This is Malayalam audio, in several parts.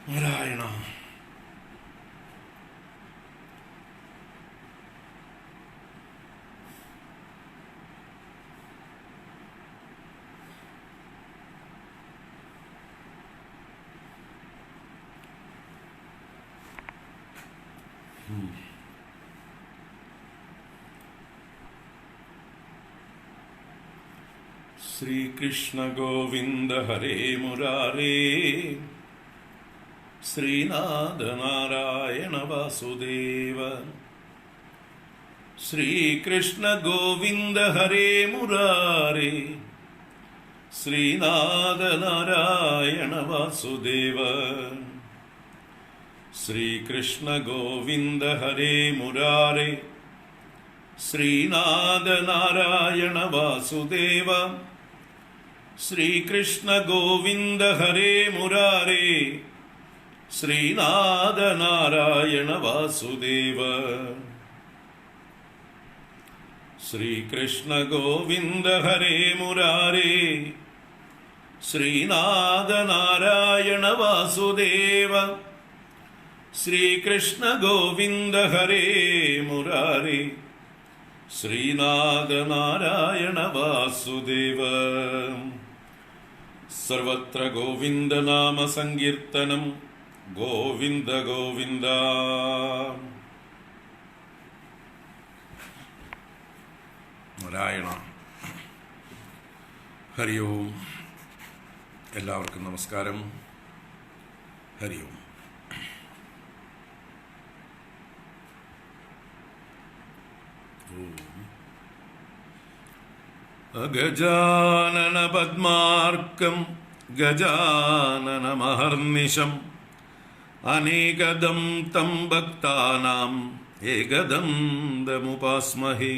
നാരായണ. ശ്രീകൃഷ്ണ ഗോവിന്ദ ഹരേ മുരാരേ, ശ്രീനാഥ നാരായണ വാസുദേവ. ശ്രീകൃഷ്ണ ഗോവിന്ദ ഹരേ മുരാരേ, ശ്രീനാഥ നാരായണ വാസുദേവ. ശ്രീകൃഷ്ണ ഗോവിന്ദ ഹരേ മുരാരേ, ശ്രീനാഥ നാരായണ വാസുദേവ. ശ്രീകൃഷ്ണ ഗോവിന്ദ ഹരേ മുരാരേ, ശ്രീനാഥ നാരായണ വാസുദേവ. ശ്രീകൃഷ്ണ ഗോവിന്ദ ഹരേ മുരാരേ, ശ്രീനാഥ നാരായണ വാസുദേവ. ശ്രീകൃഷ്ണ ഗോവിന്ദ ഹരേ മുരാരേ, ശ്രീനാഥ നാരായണ വാസുദേവ. സർവത്ര ഗോവിന്ദ നാമ സങ്കീർത്തനം, ഗോവിന്ദ ഗോവിന്ദ. നാരായണ. ഹരി ഓം. എല്ലാവർക്കും നമസ്കാരം. ഹരി ഓം. അഗജാനന പദ്മാർക്കം ഗജാനന മഹർനിശം, അനേകദം തം ഭക്താനാം ഏകദന്തമുപാസ്മഹേ.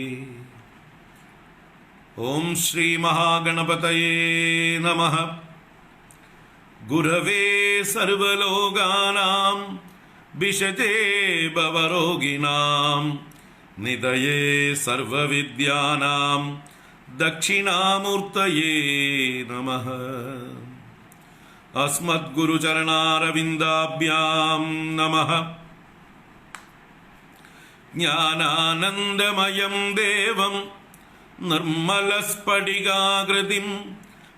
ഓം ശ്രീ മഹാഗണപതയേ നമഃ. ഗുരവേ സർവലോകാനാം വിഷജേ ഭവരോഗിണാം, നിധയേ സർവവിദ്യാനാം ദക്ഷിണാമൂർത്തയേ നമഃ. അസ്മദ്ഗുരുചരണാരവിന്ദാഭ്യാം നമഃ. ജ്ഞാനാനന്ദമയം ദേവം നിർമ്മലസ്ഫടികാകൃതിം,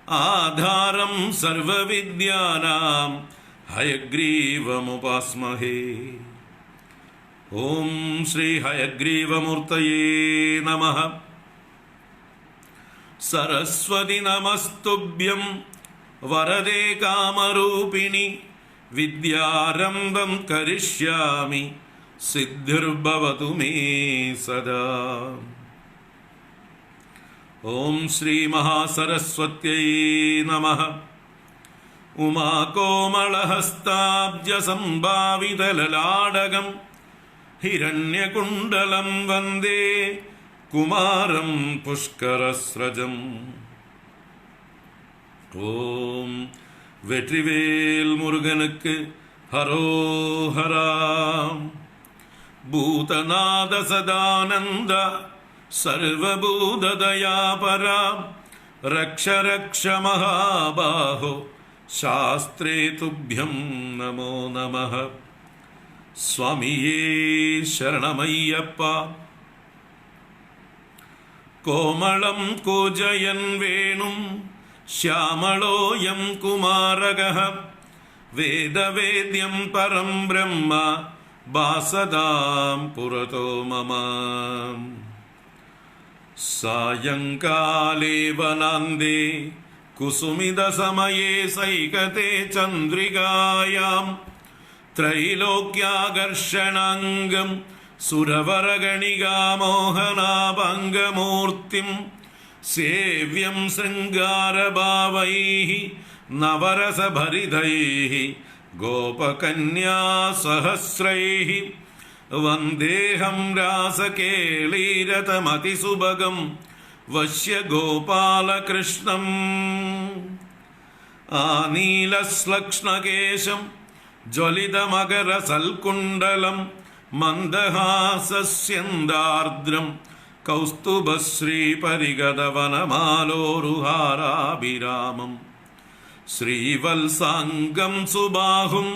ആധാരം സർവവിദ്യാനാം ഹയഗ്രീവമുപാസ്മഹേ. ഓം ശ്രീ ഹയഗ്രീവമൂർത്തയേ നമഃ. സരസ്വതി നമസ്തുഭ്യം വരദേ കാമരൂപിണി, വിദ്യാരംഭം കരിഷ്യാമി സിദ്ധിർഭവതു മേ സദാ. ഓം ശ്രീ മഹാസരസ്വത്यै നമഃ. ഉമാകോമളഹസ്താബ്ജസംഭാവിതലലാടകം ഹിരണ്യകുണ്ടലം വന്ദേ കുമാരം പുഷ്കരസ്രജം. ഓം വെற்றிவேல் മുരുകനുക്ക് ഹരോഹരാ. ഭൂതനാഥ സദാനന്ദ സർവഭൂതദയാപരാ, രക്ഷ രക്ഷ മഹാബാഹോ ശാസ്ത്രേ തുഭ്യം നമോ നമഃ. സ്വാമിയേ ശരണമയ്യപ്പ. കോമളം കൂജയൻ വേണും ശ്യാമളോയം കുമാരകഃ, വേദവേദ്യം പരം ബ്രഹ്മ ഭാസതാം പുരതോ മമ. സായങ്കാലേ വനാന്തേ കുസുമിതസമയേ സൈകതേ ചന്ദ്രികായാം, ത്രൈലോക്യാകർഷണാംഗം സുരവരഗണികാമോഹനാഭംഗമൂർത്തിം, സേവ്യം ശൃംഗാരഭാവൈഃ നവരസഭരിതൈഃ ഗോപകന്യാസഹസ്രൈഃ, വന്ദേഹം രാസകേളീരതമതിസുഭഗം വശ്യഗോപാലകൃഷ്ണം. ആനീലശ്ലക്ഷ്ണകേശം ജ്വലിതമകരസൽക്കുണ്ടലം, മന്ദഹാസസ്യന്ദാർദ്രം കൗസ്തുഭശ്രീപരിഗതവനമാലോരുഹാരാഭിരാമം. ശ്രീവത്സാംഗം സുബാഹും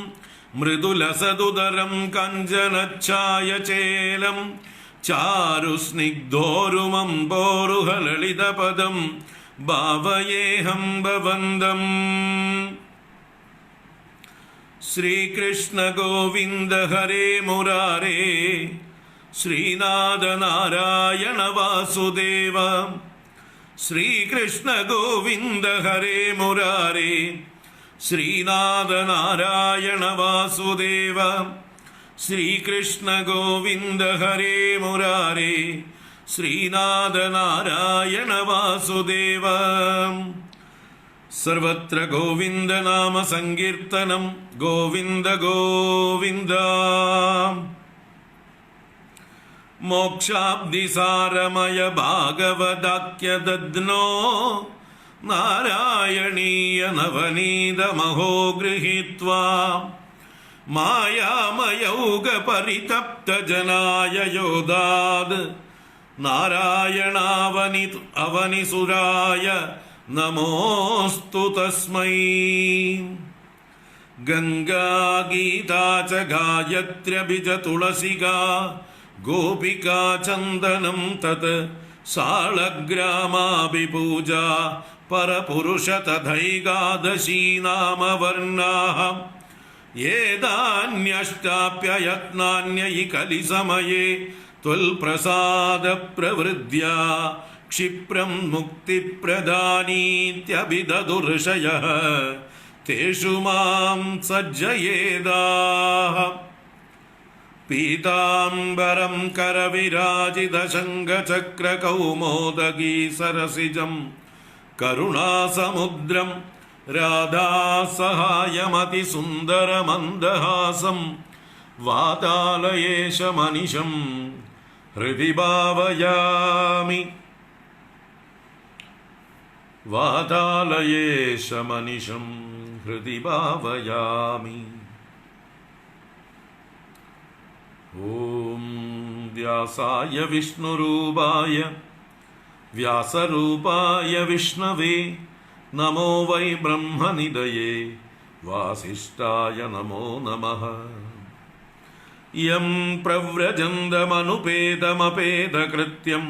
മൃദുലസതുദരം കഞ്ചനച്ഛായചേലം ചാരുസ്നിഗ്ധോരുമംബോരുഹലളിതപദം ഭാവയേഹം ഭവന്തം. ശ്രീകൃഷ്ണ ഗോവിന്ദ ഹരേ മുരാരേ ശ്രീനാഥ നാരായണ വാസുദേവ. ശ്രീകൃഷ്ണ ഗോവിന്ദ ഹരേ മുരാരേ ശ്രീനാഥ നാരായണ വാസുദേവ. ശ്രീകൃഷ്ണ ഗോവിന്ദ ഹരേ മുരാരേ ശ്രീനാഥ നാരായണ വാസുദേവ. സർവത്ര ഗോവിന്ദ നാമ സങ്കീർത്തനം ഗോവിന്ദ ഗോവിന്ദ. മോക്ഷാബ്ദിസാരമയ ഭാഗവതാഖ്യദദ്നോ നാരായണീയ നവനീതമഹോ ഗൃഹീത്വാ മായാമയൗക പരിതപ്തജനായ യോദാത് നാരായണാവനിസുരായ നമോസ്തു തസ്മൈ. ഗംഗാ ഗീതാ ച ഗായത്ര്യഭിജ തുളസികാ ഗോപികാ ചന്ദനം തത് സാളഗ്രാമാഭിപൂജാ പരപുരുഷ തഥൈകാദശീ നാമവർണാഃ ഏതാന്യഷ്ടാപ്യയത്നാന്യൈ കലിസമയേ ത്വൽപ്രസാദ പ്രവൃദ്ധ്യാ ക്ഷിപ്രം മുക്തിപ്രദാനീത്യഭിദദുർഷയഃ തേഷു മാം സജ്ജയേതാഃ. പീതാംബരം കരവിരാജിതശംഖചക്രകൗമോദഗീ സരസിജം കരുണാസമുദ്രം രാധാസഹായമതിസുന്ദരമന്ദഹാസം വാതാലയേശമനിശം ഹൃദി ഭാവയാമി. വാതാലയേശമനിശം ഹൃദി ഭാവയാമി. ഓം വ്യാസായ വിഷ്ണുരൂപായ വ്യാസരൂപായ വിഷ്ണവേ നമോ വൈ ബ്രഹ്മനിധയേ വാസിഷ്ഠായ നമോ നമഃ. യം പ്രവ്രജന്തമനുപേതമപേതകൃത്യം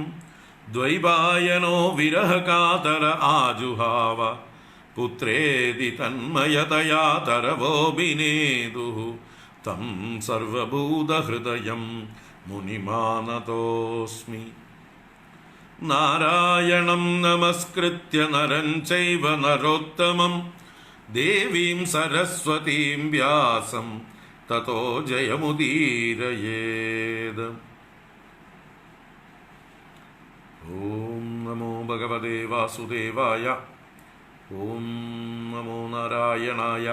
ദ്വൈപായനോ വിരഹകാതര ആജുഹാവ പുത്രേതി തന്മയതയാ തരവോഭിനേദുഃ തം സർവഭൂതഹൃദയം മുനിമാനതോസ്മി. നാരായണം നമസ്കൃത്യ നരം ചൈവ നരോത്തമം ദേവീം സരസ്വതീം വ്യാസം തതോ ജയമുദീരയേത്. ഓം നമോ ഭഗവതേ വാസുദേവായ. ഓം നമോ നാരായണായ.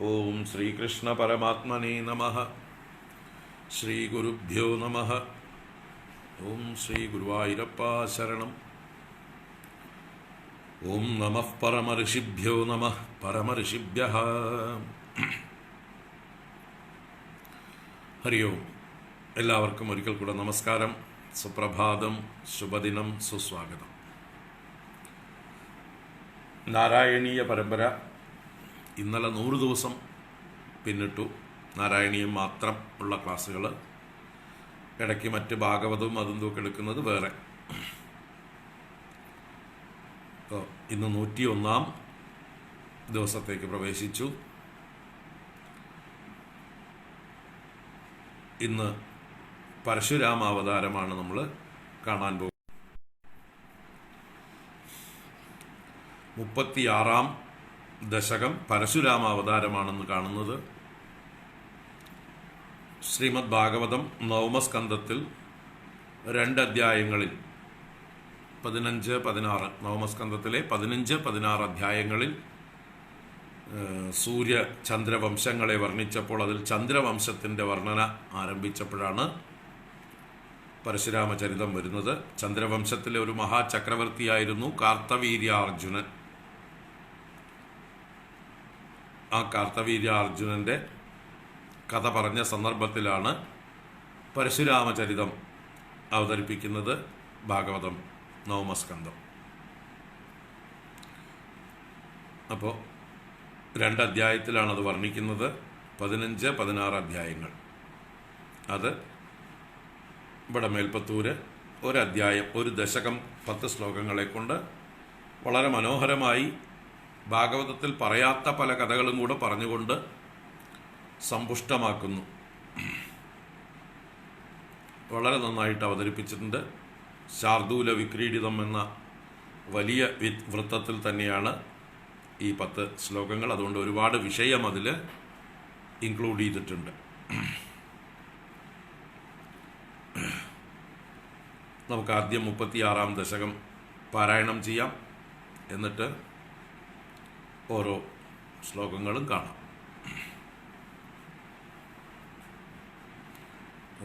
ഓം ശ്രീകൃഷ്ണ പരമാത്മനേ നമഃ. ശ്രീ ഗുരുഭ്യോ നമഃ. ഓം ശ്രീ ഗുരുവായൂരപ്പ ശരണം. ഓം നമഃ പരമഋഷിഭ്യോ നമഃ പരമഋഷിഭ്യഃ. ഹരി ഓം. എല്ലാവർക്കും ഒരിക്കൽ കൂടെ നമസ്കാരം, സുപ്രഭാതം, ശുഭദിനം, സുസ്വാഗതം. നാരായണീയ പരമ്പര ഇന്നലെ 100 ദിവസം പിന്നിട്ടു. നാരായണീയം മാത്രം ഉള്ള ക്ലാസ്സുകൾ, ഇടയ്ക്ക് മറ്റ് ഭാഗവതവും അതും ഇതൊക്കെ എടുക്കുന്നത് വേറെ. അപ്പോൾ ഇന്ന് 101-ാം ദിവസത്തേക്ക് പ്രവേശിച്ചു. ഇന്ന് പരശുരാമാവതാരമാണ് നമ്മൾ കാണാൻ പോകുന്നത്. 36-ാം ദശകം പരശുരാമാവതാരമാണെന്ന് കാണുന്നത്. ശ്രീമദ് ഭാഗവതം നവമസ്കന്ധത്തിൽ 2 അധ്യായങ്ങളിൽ 15-16 നവമസ്കന്ധത്തിലെ 15-16 അധ്യായങ്ങളിൽ സൂര്യ ചന്ദ്രവംശങ്ങളെ വർണ്ണിച്ചപ്പോൾ അതിൽ ചന്ദ്രവംശത്തിൻ്റെ വർണ്ണന ആരംഭിച്ചപ്പോഴാണ് പരശുരാമചരിതം വരുന്നത്. ചന്ദ്രവംശത്തിലെ ഒരു മഹാചക്രവർത്തിയായിരുന്നു കാർത്തവീര്യാർജുനൻ. ആ കാർത്തവീര്യാർജുനൻ്റെ കഥ പറഞ്ഞ സന്ദർഭത്തിലാണ് പരശുരാമചരിതം അവതരിപ്പിക്കുന്നത് ഭാഗവതം നവമസ്കന്ധം. അപ്പോൾ 2 അധ്യായത്തിലാണ് അത് വർണ്ണിക്കുന്നത്. 15, 16 അധ്യായങ്ങൾ. അത് ഇവിടെ മേൽപ്പത്തൂര് ഒരധ്യായം, ഒരു ദശകം 10 ശ്ലോകങ്ങളെ കൊണ്ട് വളരെ മനോഹരമായി ഭാഗവതത്തിൽ പറയാത്ത പല കഥകളും കൂടെ പറഞ്ഞുകൊണ്ട് സമ്പുഷ്ടമാക്കുന്നു. വളരെ നന്നായിട്ട് അവതരിപ്പിച്ചിട്ടുണ്ട്. ശാർദൂല വിക്രീഡിതം എന്ന വലിയ വൃത്തത്തിൽ തന്നെയാണ് ഈ 10 ശ്ലോകങ്ങൾ. അതുകൊണ്ട് ഒരുപാട് വിഷയം അതിൽ ഇൻക്ലൂഡ് ചെയ്തിട്ടുണ്ട്. നമുക്ക് ആദ്യം 36-ാം ദശകം പാരായണം ചെയ്യാം. എന്നിട്ട് ഓരോ ശ്ലോകങ്ങളും കാണാം.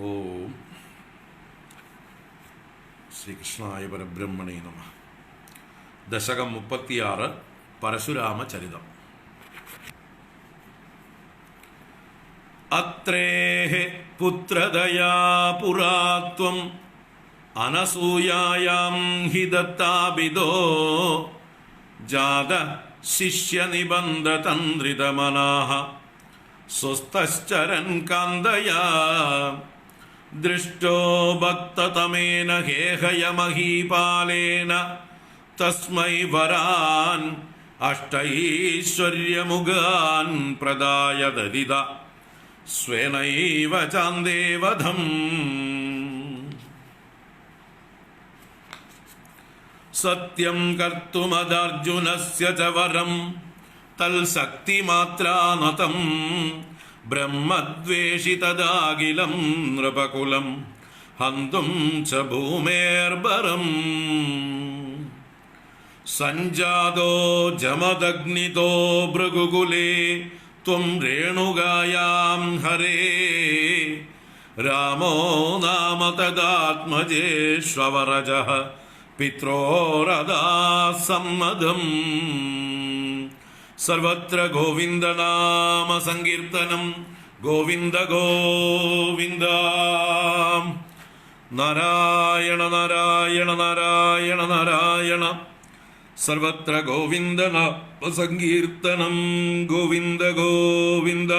ഓം ശ്രീകൃഷ്ണായ പരബ്രഹ്മണേ നമഃ. ദശകം 36, പരശുരാമചരിതം. അത്രേഹ പുത്രദയാ പുരാത്വം അനസൂയായാം ഹി ദത്താഭിദോ ജാത ശിഷ്യനിബന്ധതന്ത്രിതമനാഃ സ്വസ്ഥശ്ചരൻ കാന്തയാ ദൃഷ്ടോ ഭക്തതമേന ഹേഹയമഹീപാലേന തസ്മൈ വരാൻ അഷ്ടൈശ്വര്യമുഖാൻ പ്രദായ ദദിത സ്വേനൈവ ചാന്ദേവധം. സത്യം കർത്തുമദർജുനസ്യ ച വരം തൽശക്തിമാത്രാനതം ബ്രഹ്മദ്വേഷിതദാഖിലം നൃപകുലം ഹന്തും ച ഭൂമേർബരം. സഞ്ജാതോ ജമദഗ്നിതോ ഭൃഗുകുലേ ത്വം രേണുകായാം ഹരേ രാമോ നാമ തദാത്മജേഷ്വരജഃ പിത്രോരദാസമ്മതം. സർവത്ര ഗോവിന്ദനാമ സങ്കീർത്തനം. ഗോവിന്ദ ഗോവിന്ദ. നാരായണ നാരായണ നാരായണ നാരായണ. സർവത്ര ഗോവിന്ദനാമ സങ്കീർത്തനം. ഗോവിന്ദ ഗോവിന്ദ.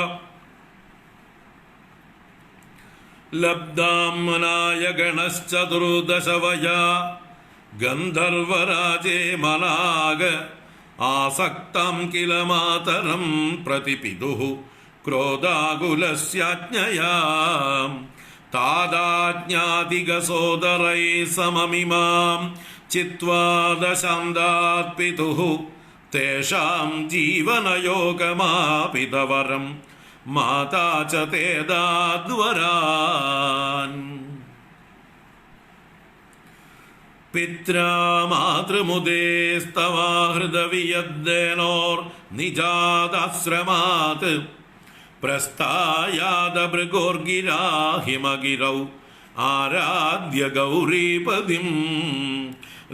ലബ്ധാമനായ ഗണശ്ചതുർദശവയാ ഗന്ധർവരാജേ മനാഗ ആസക്താം കില മാതരം പ്രതിപിദുഃ ക്രോധാകുലസ്യാജ്ഞയാ താദാജ്ഞാതികസോദരൈ സമമിമാം ചിത്വാ ദശാന്താത് പിതുഃ തേഷാം ജീവനയോഗമാപിതവരം മാതാ ച തേദാദ്വരാൻ. പിത്രാ മാതൃമുദേസ്തവാ ഹൃദവിയദ്ദേനോർ നിജാദാശ്രമാത് പ്രസ്ഥായാദ ഭൃഗോർഗിരാ ഹിമഗിരൗ ആരാധ്യ ഗൗരീപതിം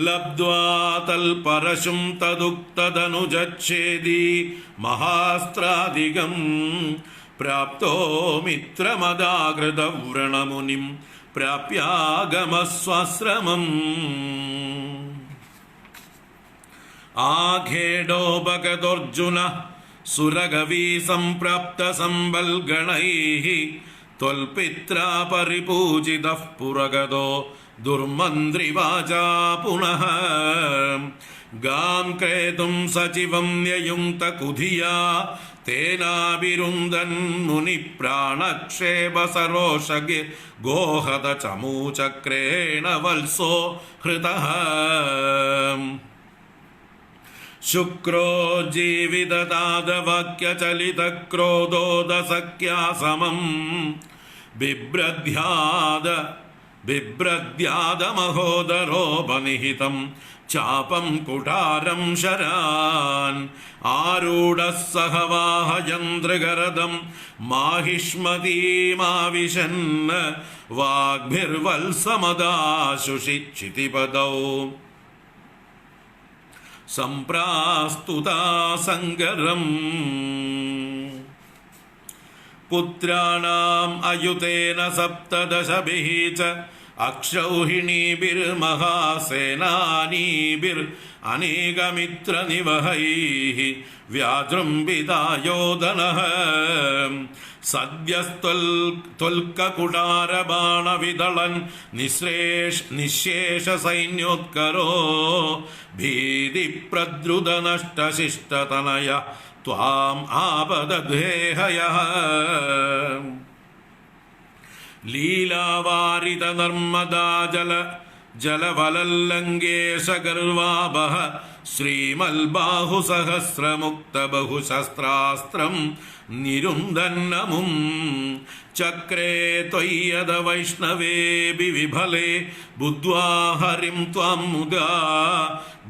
ലബ്ധ്വാ തൽപരശും തദുക്തദനുജച്ഛേദി മഹാസ്ത്രാധികം പ്രാപ്തോ മിത്രമദാകൃതവ്രണമുനിം പ്രാപ്യാഗമസ്വാശ്രമം. ആഖേഡോപഗതോർജുന സുരഗവീ സംപ്രാപ്ത സംബൽഗണൈഃ ത്വൽപിത്രാ പരിപൂജിതഃ പുരഗതോ ദുർമന്ത്രിവാചാ പുനഃ ഗാം ക്രേതും സചിവം യയുങ്ക്ത കുധിയാ തേനാവിരുന്ദൻ മുനി പ്രാണക്ഷേപ സരോഷഗി ഗോഹത ചമൂചക്രേണ വത്സോ ഹൃതഃ. ശുക്രോ ജീവിതതാദവാക്യചലിതക്രോധോദസഖ്യാ സമം ബിഭ്രദ്യാദമഹോദരോപനിഹിതം ചാപം കുഠാരം ശരാൻ ആരൂഢഃ സഹവാഹയന്ത്രഗരദം മാഹിഷ്മതീമാവിശൻ വാഗ്ഭിർവത്സമദാശുഷി ക്ഷിതിപദൗ സംപ്രാസ്തുതാ സങ്കരം. പുത്രാണാം അയുതേന സപ്തദശഭിഃ ച അക്ഷൗഹിണീഭിർമഹാസേനാനീഭിരനേകമിത്രനിവഹൈः വ്യാജൃംഭിതായോധനഃ സദ്യസ്ത്വൽക്കകുടാരബാണവിദളൻ നിശേഷസൈന്യോത്കരോ ഭീതിപ്രദ്രുതനഷ്ടശിഷ്ടതനയ ത്വാം ആപദദ്ഹേഹയഃ ലീലാവാരിതനർമ്മദാ ജലവലല്ലങ്കേശഗർവാപഃ ശ്രീമൽബാഹുസഹസ്രമുക്തബഹുശസ്ത്രാസ്ത്രം നിരുന്ദന്നമും ചക്രേ ത്വയ്യദ വൈഷ്ണവേഭി വിഫലേ ബുദ്ധ്വാ ഹരിം ത്വാം മുദാ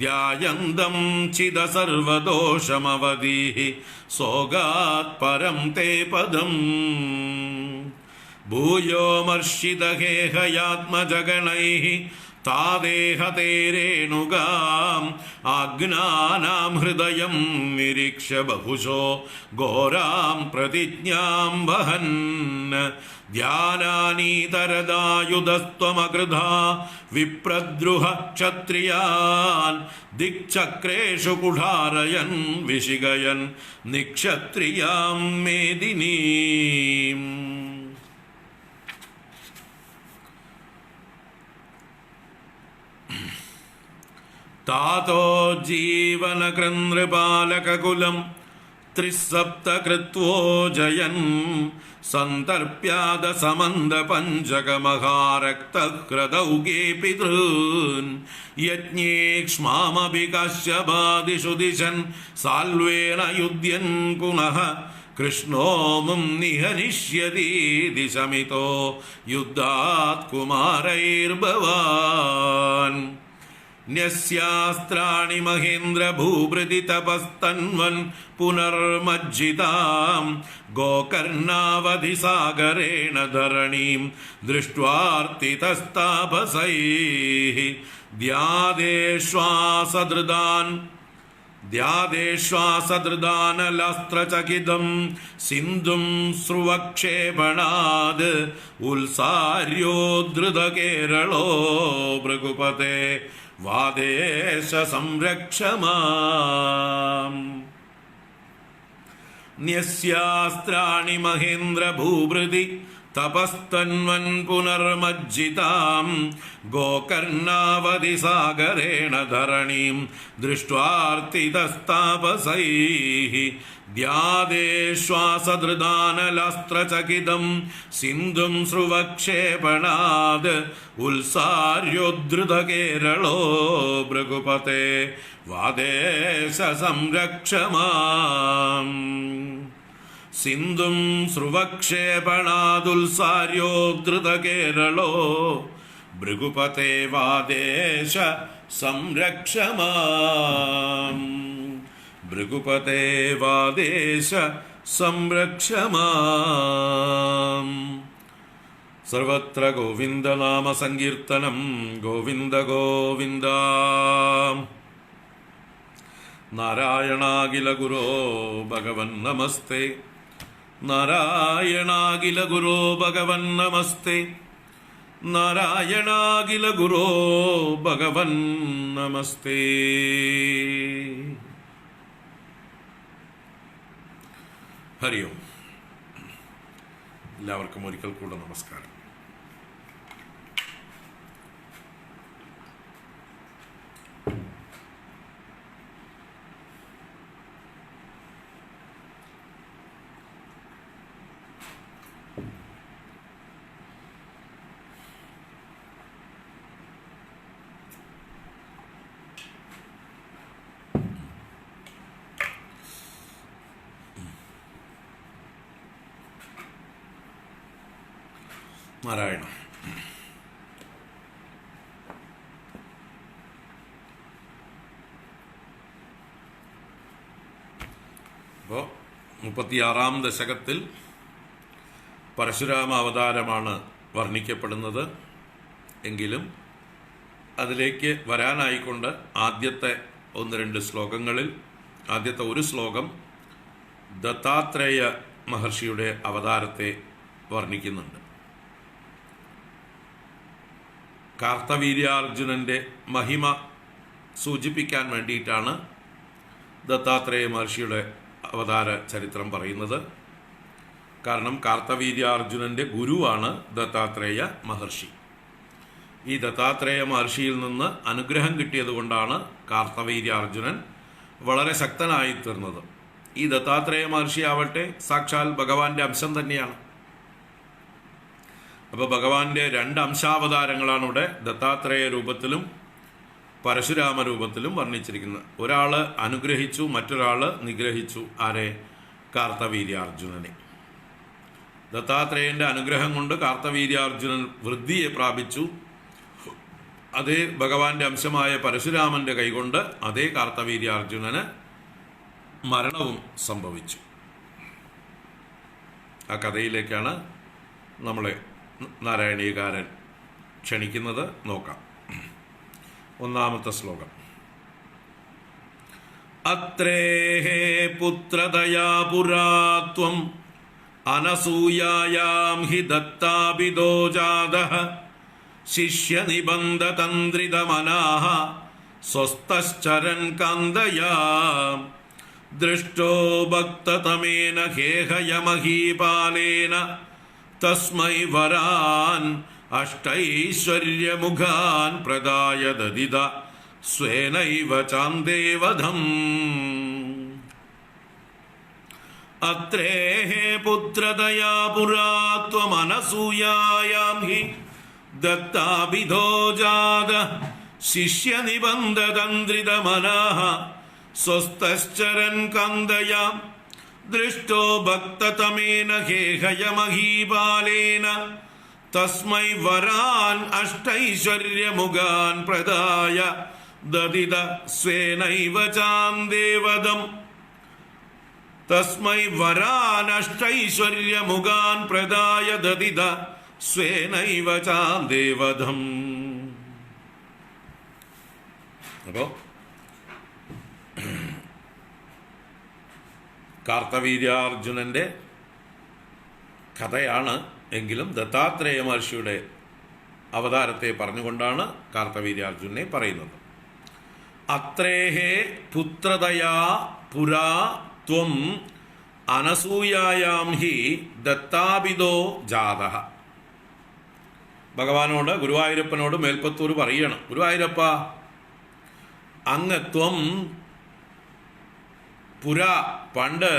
ധ്യായന്തം ചിദ സർവദോഷമവധീഃ സോഗാത് പരം തേ പദം ഭൂയോമർഷിതഗേഹയാത്മജഗണൈഃ താദേഹതേരേണുകാം ആജ്ഞാനാം ഹൃദയം നിരീക്ഷ്യ ബഹുശോ ഘോരാം പ്രതിജ്ഞാം വഹൻ ധ്യാനാനീതരദായുധസ്ത്വമകൃധാ വിപ്രദ്രുഹ ക്ഷത്രിയാൻ ദിക്ചക്രേഷു കുഠാരയൻ വിശിഗയൻ നിക്ഷത്രിയാം മേദിനീം. താതോ ജീവനകൃനൃപാലകകുലം ത്രിസപ്തകൃത്വോ ജയൻ സന്തർപ്യാദ സമന്ത പഞ്ചകമഹാരക്തഹൃദൗഗേ പിതॄൻ യജ്ഞേക്ഷ്മാമഭി കാശ്യപാദിഷു ദിശൻ സാൽവേന യുധ്യൻ പുനഃ കൃഷ്ണോ മും നിഹനിഷ്യതീതി ശമിതോ യുദ്ധാത് കുമാരൈർഭവാൻ ന്യസ്യാസ്ത്രാണി മഹേന്ദ്രഭൂഭൃതി തപസ്തന്വൻ പുനർമജ്ജിതാം ഗോകർണാവധിസാഗരേണ ധരണീം ദൃഷ്ട്വാർത്തിതസ്താപസൈഃ ധ്യാദേശ്വാസദൃദാനലസ്ത്രചകിതം സിന്ധും സ്രുവക്ഷേപണാത് ഉത്സാര്യോദ്ധൃതകേരളോ ഭൃഗുപതേ വാദേശ സംരക്ഷമാം. ന്യസ്യാസ്ത്രാണി മഹേന്ദ്രഭൂഭൃതി തപസ്തന്വൻ പുനർമജ്ജിതാം ഗോകർണാവധിസാഗരേണ ധരണീം ദൃഷ്ട്വാർത്തിതസ്താപസൈഃ ധ്യാദേശ്വാസദൃദാനലസ്ത്രചകിതം സിന്ധും സ്രുവക്ഷേപണാത് ഉത്സാര്യോദ്ധൃതകേരളോ ഭൃഗുപതേ വാദേശ സംരക്ഷമാം. സിന്ധും സ്രുവക്ഷേപണാദുൽസാര്യോദ്ധൃതകേരളോ ഭൃഗുപതേ വാദേശ സംരക്ഷമാം. ഭൃഗുപതേ വാദേശ സംരക്ഷമാം. സർവത്ര ഗോവിന്ദനാമ സങ്കീർത്തനം ഗോവിന്ദ ഗോവിന്ദ. നാരായണാഖില ഗുരോ ഭഗവൻ നമസ്തേ. നാരായണാഖില ഗുരോ ഭഗവൻ നമസ്തേ. നാരായണാഖില ഗുരോ ഭഗവൻ നമസ്തേ. ഹരി ഓം. എല്ലാവർക്കും ഒരിക്കൽ കൂടെ നമസ്കാരം. നാരായണ. അപ്പോൾ 36-ാം ദശകത്തിൽ പരശുരാമ അവതാരമാണ് വർണ്ണിക്കപ്പെടുന്നത്. എങ്കിലും അതിലേക്ക് വരാനായിക്കൊണ്ട് ആദ്യത്തെ 1-2 ശ്ലോകങ്ങളിൽ ആദ്യത്തെ ഒരു ശ്ലോകം ദത്താത്രേയ മഹർഷിയുടെ അവതാരത്തെ വർണ്ണിക്കുന്നുണ്ട്. കാർത്തവീര്യാർജുനൻ്റെ മഹിമ സൂചിപ്പിക്കാൻ വേണ്ടിയിട്ടാണ് ദത്താത്രേയ മഹർഷിയുടെ അവതാര ചരിത്രം പറയുന്നത്. കാരണം കാർത്തവീര്യാർജുനൻ്റെ ഗുരുവാണ് ദത്താത്രേയ മഹർഷി. ഈ ദത്താത്രേയ മഹർഷിയിൽ നിന്ന് അനുഗ്രഹം കിട്ടിയതുകൊണ്ടാണ് കാർത്തവീര്യാർജുനൻ വളരെ ശക്തനായിത്തീർന്നത്. ഈ ദത്താത്രേയ മഹർഷി ആവട്ടെ സാക്ഷാൽ ഭഗവാന്റെ അംശം തന്നെയാണ്. അപ്പോൾ ഭഗവാന്റെ രണ്ട് അംശാവതാരങ്ങളാണ് ഇവിടെ ദത്താത്രേയ രൂപത്തിലും പരശുരാമ രൂപത്തിലും വർണ്ണിച്ചിരിക്കുന്നത്. ഒരാൾ അനുഗ്രഹിച്ചു, മറ്റൊരാൾ നിഗ്രഹിച്ചു. ആരെ? കാർത്തവീര്യാർജുനനെ. ദത്താത്രേയന്റെ അനുഗ്രഹം കൊണ്ട് കാർത്തവീര്യാർജുനൻ വൃദ്ധിയെ പ്രാപിച്ചു. അതേ ഭഗവാന്റെ അംശമായ പരശുരാമന്റെ കൈകൊണ്ട് അതേ കാർത്തവീര്യാർജുനന് മരണവും സംഭവിച്ചു. ആ കഥയിലേക്കാണ് നമ്മളെ നാരായണീയകാരൻ ക്ഷണിക്കുന്നത്. നോക്കാം. ഒന്നാമത്തെ ശ്ലോകം. അത്രേഹേ പുത്രതയാ പുരാത്വം അനസൂയായാം ഹി ദത്താഭിദോ ജാതഃ ശിഷ്യനിബന്ധതന്ത്രിതമനാഃ സ്വസ്ഥശ്ചരൻ കാന്തയാ ദൃഷ്ടോ ഭക്തതമേന ഹേഹയമഹീപാലേന തസ്മൈ വരാൻ അഷ്ടൈശ്വര്യമുഖാൻ പ്രദായ ദദിത സ്വേനൈവ ചാന്ദേവധം. അത്രേഹേ പുത്രതയാ പുരാത്വമനസൂയായാം ഹി ദത്താഭിധോ ജാത ശിഷ്യനിബന്ധതന്ത്രിതമനാഃ സ്വസ്ഥശ്ചരൻ കാന്തയാം ദൃഷ്ടോ ഭക്തതമേന ഹേഹയമഹീപാലേന തസ്മൈ വരാൻ അഷ്ടൈശ്വര്യമുഖാൻ പ്രദായ ദദിത സ്വേനൈവ ചാന്ദേവദം. തസ്മൈ വരാൻ അഷ്ടൈശ്വര്യമുഖാൻ പ്രദായ ദദിത സ്വേനൈവ ചാന്ദേവദം. അപ്പോ കാർത്തവീര്യാർജുനന്റെ കഥയാണ്. എങ്കിലും ദത്താത്രേയ മഹർഷിയുടെ അവതാരത്തെ പറഞ്ഞുകൊണ്ടാണ് കാർത്തവീര്യാർജുനനെ പറയുന്നത്. അത്രേഹേ പുത്രതയാ പുരാ ത്വം അനസൂയായാം ഹി ദത്താഭിദോ ജാതഃ. ഭഗവാനോട്, ഗുരുവായൂരപ്പനോട് മേൽപ്പത്തൂർ പറയണം, ഗുരുവായൂരപ്പ, അങ്ങ് ത്വം പുരാ പണ്ട്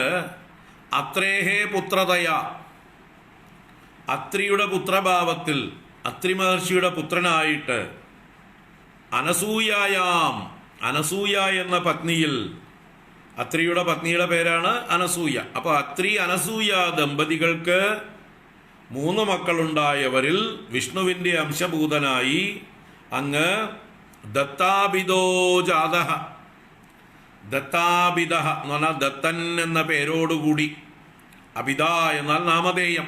അത്രേഹേ പുത്രതയാ അത്രിയുടെ പുത്രഭാവത്തിൽ അത്രി മഹർഷിയുടെ പുത്രനായിട്ട് അനസൂയായാം അനസൂയ എന്ന പത്നിയിൽ, അത്രിയുടെ പത്നിയുടെ പേരാണ് അനസൂയ. അപ്പോൾ അത്രി അനസൂയ ദമ്പതികൾക്ക് 3 മക്കളുണ്ടായവരിൽ വിഷ്ണുവിൻ്റെ അംശഭൂതനായി അങ്ങ് ദത്താഭിദോ ജാതഃ, ദത്താഭിദ എന്ന് പറഞ്ഞാൽ ദത്തൻ എന്ന പേരോടുകൂടി, അഭിദ എന്നാൽ നാമധേയം.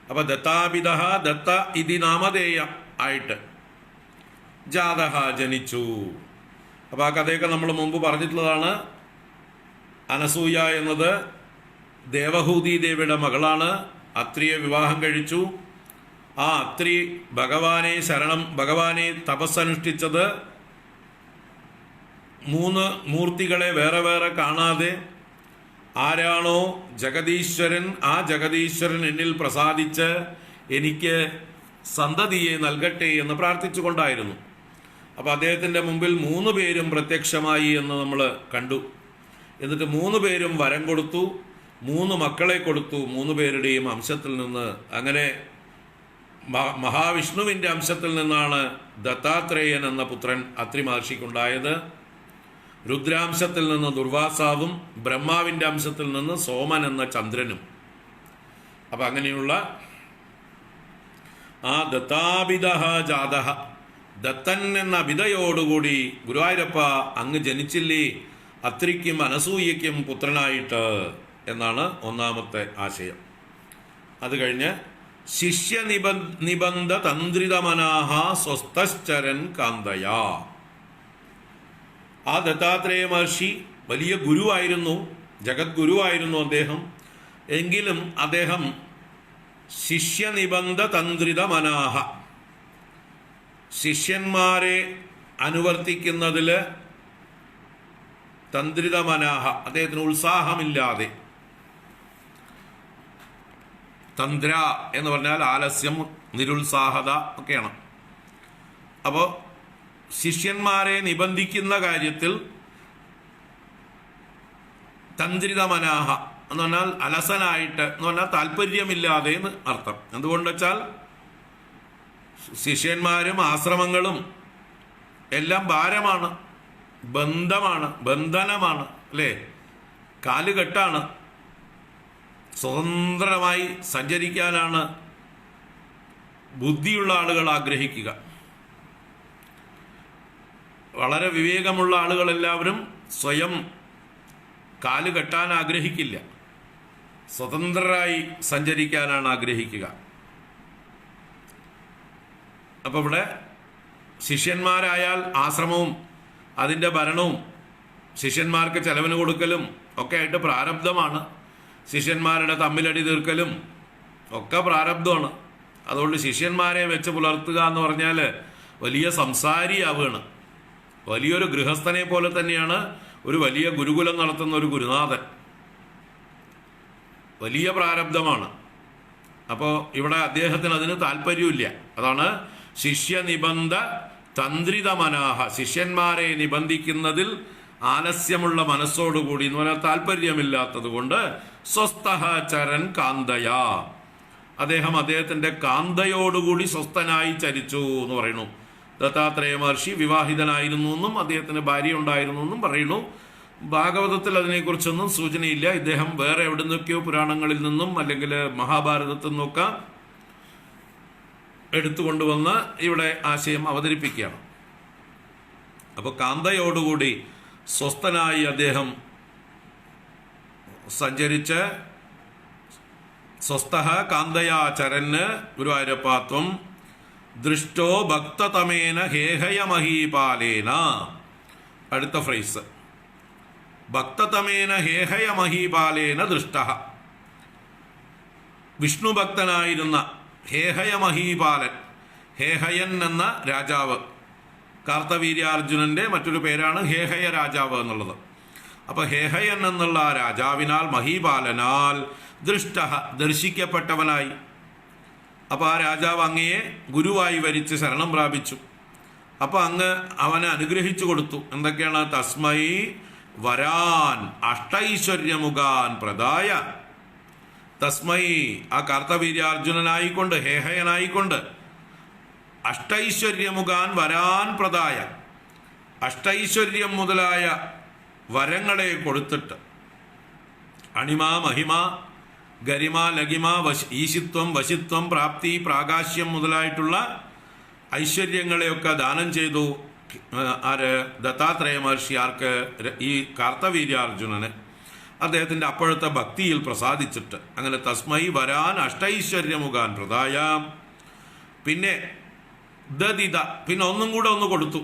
അപ്പൊ ദത്താഭിദ ദത്ത ഇതി നാമധേയം ആയിട്ട് ജാതഃ ജനിച്ചു. അപ്പൊ ആ കഥയൊക്കെ നമ്മൾ മുമ്പ് പറഞ്ഞിട്ടുള്ളതാണ്. അനസൂയ എന്നത് ദേവഹൂതി ദേവിയുടെ മകളാണ്. അത്രിയെ വിവാഹം കഴിച്ചു. ആ അത്രി ഭഗവാനെ തപസ്സനുഷ്ഠിച്ചത് 3 മൂർത്തികളെ വേറെ വേറെ കാണാതെ ആരാണോ ജഗദീശ്വരൻ, ആ ജഗദീശ്വരൻ എന്നിൽ പ്രസാദിച്ച് എനിക്ക് സന്തതിയെ നൽകട്ടെ എന്ന് പ്രാർത്ഥിച്ചുകൊണ്ടായിരുന്നു. അപ്പോൾ അദ്ദേഹത്തിൻ്റെ മുമ്പിൽ 3 പേരും പ്രത്യക്ഷമായി എന്ന് നമ്മൾ കണ്ടു. എന്നിട്ട് 3 പേരും വരം കൊടുത്തു, 3 മക്കളെ കൊടുത്തു, 3 പേരുടെയും അംശത്തിൽ നിന്ന്. അങ്ങനെ മഹാവിഷ്ണുവിൻ്റെ അംശത്തിൽ നിന്നാണ് ദത്താത്രേയൻ എന്ന പുത്രൻ അത്രി മഹർഷിക്കുണ്ടായത്. രുദ്രാംശത്തിൽ നിന്ന് ദുർവാസാവും ബ്രഹ്മാവിൻ്റെ അംശത്തിൽ നിന്ന് സോമൻ എന്ന ചന്ദ്രനും. അപ്പം അങ്ങനെയുള്ള ആ ദത്താഭിദ ജാതഃ, ദത്തൻ എന്ന അഭിതയോടുകൂടി ഗുരുവായൂരപ്പ അങ്ങ് ജനിച്ചില്ലേ അത്രിക്കും അനസൂയയ്ക്കും പുത്രനായിട്ട് എന്നാണ് ഒന്നാമത്തെ ആശയം. അത് കഴിഞ്ഞ് ശിഷ്യനിബന്ധ തന്ത്രിതമനാഹ സ്വസ്ഥശ്ചരൻ കാന്തയാ. ആ ദത്താത്രേയ മഹർഷി വലിയ ഗുരുവായിരുന്നു, ജഗദ്ഗുരുവായിരുന്നു അദ്ദേഹം. എങ്കിലും അദ്ദേഹം ശിഷ്യനിബന്ധ തന്ത്രിതമനാഹ, ശിഷ്യന്മാരെ അനുവർത്തിക്കുന്നതിൽ തന്ത്രിതമനാഹ, അദ്ദേഹത്തിന് ഉത്സാഹമില്ലാതെ, തന്ത്ര എന്ന് പറഞ്ഞാൽ ആലസ്യം, നിരുത്സാഹത ഒക്കെയാണ്. അപ്പോൾ ശിഷ്യന്മാരെ നിബന്ധിക്കുന്ന കാര്യത്തിൽ തന്ത്രിതമനാഹ എന്ന് പറഞ്ഞാൽ അലസനായിട്ട് എന്ന് പറഞ്ഞാൽ താല്പര്യമില്ലാതെ എന്ന് അർത്ഥം. എന്തുകൊണ്ട് വെച്ചാൽ ശിഷ്യന്മാരും ആശ്രമങ്ങളും എല്ലാം ഭാരമാണ്, ബന്ധമാണ്, ബന്ധനമാണ്, അല്ലേ? കാലുകെട്ടാണ്. സ്വതന്ത്രമായി സഞ്ചരിക്കാനാണ് ബുദ്ധിയുള്ള ആളുകൾ ആഗ്രഹിക്കുക. വളരെ വിവേകമുള്ള ആളുകളെല്ലാവരും സ്വയം കാലുകെട്ടാൻ ആഗ്രഹിക്കില്ല, സ്വതന്ത്രരായി സഞ്ചരിക്കാനാണ് ആഗ്രഹിക്കുക. അപ്പോൾ ഇവിടെ ശിഷ്യന്മാരായാൽ ആശ്രമവും അതിൻ്റെ ഭരണവും ശിഷ്യന്മാർക്ക് ചെലവിന് കൊടുക്കലും ഒക്കെ ആയിട്ട് പ്രാരബ്ധമാണ്. ശിഷ്യന്മാരുടെ തമ്മിലടി തീർക്കലും ഒക്കെ പ്രാരബ്ധമാണ്. അതുകൊണ്ട് ശിഷ്യന്മാരെ വെച്ച് പുലർത്തുക എന്ന് പറഞ്ഞാൽ വലിയ സംസാരിയാവുകയാണ്. വലിയൊരു ഗൃഹസ്ഥനെ പോലെ തന്നെയാണ് ഒരു വലിയ ഗുരുകുലം നടത്തുന്ന ഒരു ഗുരുനാഥൻ. വലിയ പ്രാരബ്ധമാണ്. അപ്പോൾ ഇവിടെ അദ്ദേഹത്തിന് അതിന് താല്പര്യമില്ല. അതാണ് ശിഷ്യനിബന്ധ തന്ത്രിതമനാഹ, ശിഷ്യന്മാരെ നിബന്ധിക്കുന്നതിൽ ആലസ്യമുള്ള മനസ്സോടുകൂടി എന്ന് പറഞ്ഞാൽ താല്പര്യമില്ലാത്തത് കൊണ്ട് സ്വസ്ഥഃ ചരൻ കാന്തയ, അദ്ദേഹത്തിന്റെ കാന്തയോടുകൂടി സ്വസ്ഥനായി ചരിച്ചു എന്ന് പറയുന്നു. ദത്താത്രേയ മഹർഷി വിവാഹിതനായിരുന്നു എന്നും അദ്ദേഹത്തിന് ഭാര്യ ഉണ്ടായിരുന്നു എന്നും പറയുന്നു. ഭാഗവതത്തിൽ അതിനെക്കുറിച്ചൊന്നും സൂചനയില്ല. ഇദ്ദേഹം വേറെ എവിടെ നിന്നൊക്കെയോ പുരാണങ്ങളിൽ നിന്നും അല്ലെങ്കിൽ മഹാഭാരതത്തിൽ നിന്നൊക്കെ എടുത്തുകൊണ്ടുവന്ന് ഇവിടെ ആശയം അവതരിപ്പിക്കുകയാണ്. അപ്പോൾ കാന്തയോടുകൂടി സ്വസ്ഥനായി അദ്ദേഹം സഞ്ചരിച്ച് സ്വസ്ഥഃ കാന്തയാ ചരന് ഗുരുവായൂരപ്പാത്വം ദൃഷ്ടോ ഭക്തതമേന ഹേഹയമഹീപാലേന. അടുത്ത ഫ്രേസ്, ഭക്തതമേന ഹേഹയമഹീപാലേന ദൃഷ്ടഃ. വിഷ്ണു ഭക്തനായിരുന്ന ഹേഹയമഹീപാലൻ, ഹേഹയൻ എന്ന രാജാവ്, കാർത്തവീര്യാർജുനന്റെ മറ്റൊരു പേരാണ് ഹേഹയ രാജാവ് എന്നുള്ളത്. അപ്പൊ ഹേഹയൻ എന്നുള്ള ആ രാജാവിനാൽ, മഹീപാലനാൽ ദൃഷ്ടഃ ദർശിക്കപ്പെട്ടവനായി. അപ്പൊ ആ രാജാവ് അങ്ങയെ ഗുരുവായി വരിച്ച് ശരണം പ്രാപിച്ചു. അപ്പൊ അങ്ങ് അവനെ അനുഗ്രഹിച്ചു കൊടുത്തു. എന്തൊക്കെയാണ്? തസ്മൈ വരാൻ അഷ്ടൈശ്വര്യമുഖാൻ പ്രദായ. തസ്മൈ ആ കാർത്തവീര്യാർജുനനായിക്കൊണ്ട്, ഹേഹയനായിക്കൊണ്ട്, അഷ്ടൈശ്വര്യമുഖാൻ വരാൻ പ്രദായ, അഷ്ടൈശ്വര്യം മുതലായ വരങ്ങളെ കൊടുത്തിട്ട്, അണിമ, മഹിമ, ഗരിമ, ലഗിമ, ഈശിത്വം, വശിത്വം, പ്രാപ്തി, പ്രാകാശ്യം മുതലായിട്ടുള്ള ഐശ്വര്യങ്ങളെയൊക്കെ ദാനം ചെയ്തു. ആര്? ദത്താത്രേയ മഹർഷി. ആർക്ക്? ഈ കാർത്തവീര്യാർജുനന്. അദ്ദേഹത്തിന്റെ അപ്പോഴത്തെ ഭക്തിയിൽ പ്രസാദിച്ചിട്ട്. അങ്ങനെ തസ്മൈ വരാൻ അഷ്ടൈശ്വര്യമുഖാൻ പ്രദായ. പിന്നെ ദദിത, പിന്നെ ഒന്നും കൂടെ ഒന്ന് കൊടുത്തു.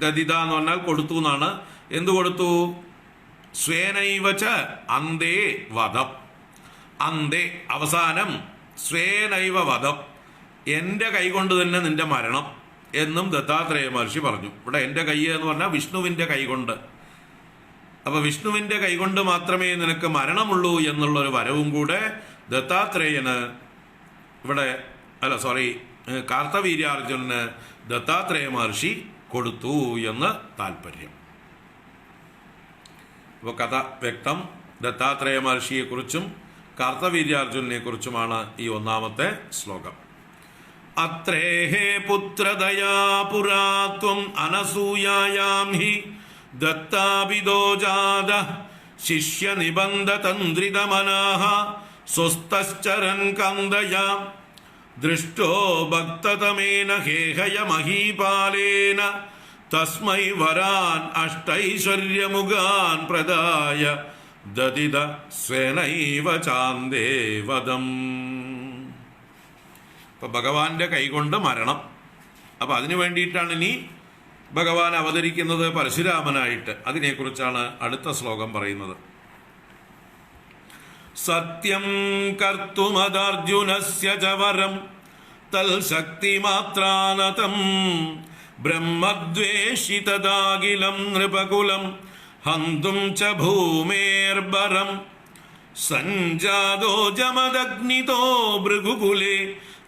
ദദിത എന്ന് പറഞ്ഞാൽ കൊടുത്തു എന്നാണ്. എന്തു കൊടുത്തു? സ്വേനൈവച അന്തേ വധം. അന്തേ അവസാനം, സ്വേനൈവ വധം, എൻ്റെ കൈകൊണ്ട് തന്നെ നിന്റെ മരണം എന്നും ദത്താത്രേയ മഹർഷി പറഞ്ഞു. ഇവിടെ എൻ്റെ കൈ എന്ന് പറഞ്ഞാൽ വിഷ്ണുവിൻ്റെ കൈകൊണ്ട്. അപ്പൊ വിഷ്ണുവിൻ്റെ കൈകൊണ്ട് മാത്രമേ നിനക്ക് മരണമുള്ളൂ എന്നുള്ളൊരു വരവും കൂടെ ദത്താത്രേയന് ഇവിടെ, കാർത്തവീര്യാർജുനന് ദത്താത്രേയ മഹർഷി കൊടുത്തു എന്ന് താല്പര്യം. അപ്പോൾ കഥ വ്യക്തം. ദത്താത്രേയ മഹർഷിയെക്കുറിച്ചും കാർത്തവീര്യാർജുനനെ കുറിച്ചുമാണ് ഈ ഒന്നാമത്തെ ശ്ലോകം. അത്രേഹേ പുത്രദയാ പുരാത്വം അനസൂയായാം ഹി ദത്താവിദോ ജാത ശിഷ്യനിബന്ധ തന്ത്രിതമനാഃ സ്വസ്ഥശ്ചരൻ കാന്തയാം ദൃഷ്ടോ ഭക്തതമേന ഹേഹയ മഹീപാലേന തസ്മൈ വരാൻ അഷ്ടൈശ്വര്യമുഖാൻ പ്രദായ ദദിത സ്വേനൈവ ചാന്ദേവദം. ഇപ്പൊ ഭഗവാന്റെ കൈകൊണ്ട് മരണം. അപ്പൊ അതിനു വേണ്ടിയിട്ടാണ് ഇനി ഭഗവാൻ അവതരിക്കുന്നത് പരശുരാമനായിട്ട്. അതിനെക്കുറിച്ചാണ് അടുത്ത ശ്ലോകം പറയുന്നത്. സത്യം കർത്തുമദർജുനസ്യ ച വരം തൽ ശക്തിമാത്രാനതം ബ്രഹ്മദ്വേഷിതദാഖിലം നൃപകുലം ഹന്തും ച ഭൂമേർബരം സഞ്ജാതോ ജമദഗ്നിതോ ഭൃഗുകുലേ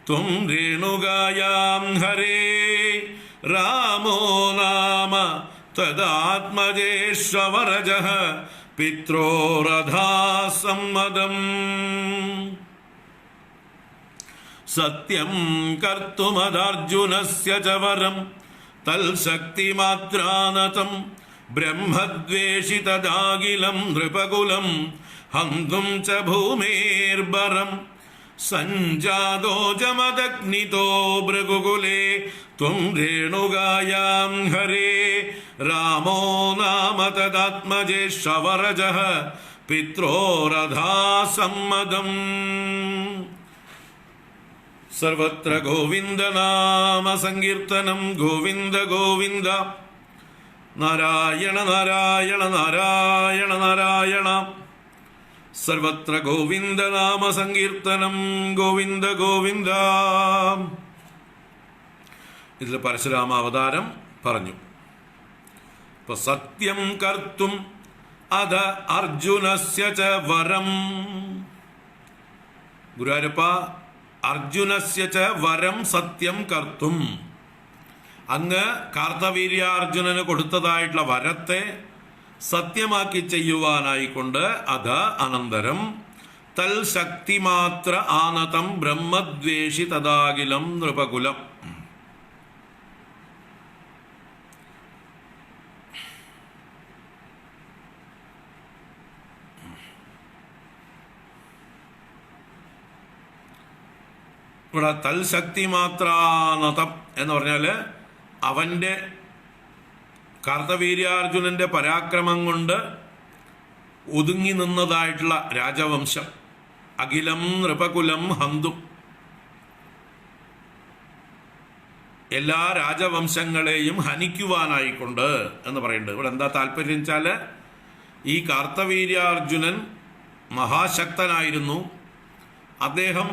ത്വം രേണുകായാം ഹരേ രാമോ നാമ തദാത്മജേശ്വരജഃ പിത്രോരഥാസമ്മതം സത്യം കർത്തുമദർജുനസ്യ ച വരം തൽ ശക്തിമാത്രാനതം ബ്രഹ്മദ്വേഷിതദാഖിലം നൃപകുലം ഹന്തും ച ഭൂമേർബരം സഞ്ജാതോ ജമദഗ്നിതോ ഭൃഗുകുലേ ത്വം രേണുകായാം ഹരേ രാമോ നാമ തദാത്മജേശ്വരജഃ പിത്രോരഥാസമ്മതം. സർവത്ര ഗോവിന്ദനാമ സങ്കീർത്തനം. ഗോവിന്ദ ഗോവിന്ദ നാരായണ നാരായണ നാരായണ നാരായണ. സർവത്ര ഗോവിന്ദനാമ സങ്കീർത്തനം. ഗോവിന്ദ ഗോവിന്ദ. ഇതിൽ പരശുരാമ അവതാരം പറഞ്ഞു. ഇപ്പൊ സത്യം കർത്തും അധ അർജുനസ്യ ച വരം. ഗുരുവായൂരപ്പ, അർജുനസ്യ ച വരം സത്യം കർത്തും, അങ്ങ് കാർത്തവീര്യാർജുനന് കൊടുത്തതായിട്ടുള്ള വരത്തെ സത്യമാക്കി ചെയ്യുവാനായിക്കൊണ്ട് അത് അനന്തരം തൽ ശക്തിമാത്ര ആനതം ബ്രഹ്മദ്വേഷി തദാഖിലം നൃപകുലം. ഇവിടെ തൽ ശക്തിമാത്രാനതം എന്ന് പറഞ്ഞാല് അവന്റെ കാർത്തവീര്യാർജുനന്റെ പരാക്രമം കൊണ്ട് ഒതുങ്ങി നിന്നതായിട്ടുള്ള രാജവംശം അഖിലം നൃപകുലം ഹന്തും, എല്ലാ രാജവംശങ്ങളെയും ഹനിക്കുവാനായിക്കൊണ്ട് എന്ന് പറയുന്നുണ്ട്. ഇവിടെ എന്താ താല്പര്യം വെച്ചാല് ഈ കാർത്തവീര്യാർജുനൻ മഹാശക്തനായിരുന്നു. അദ്ദേഹം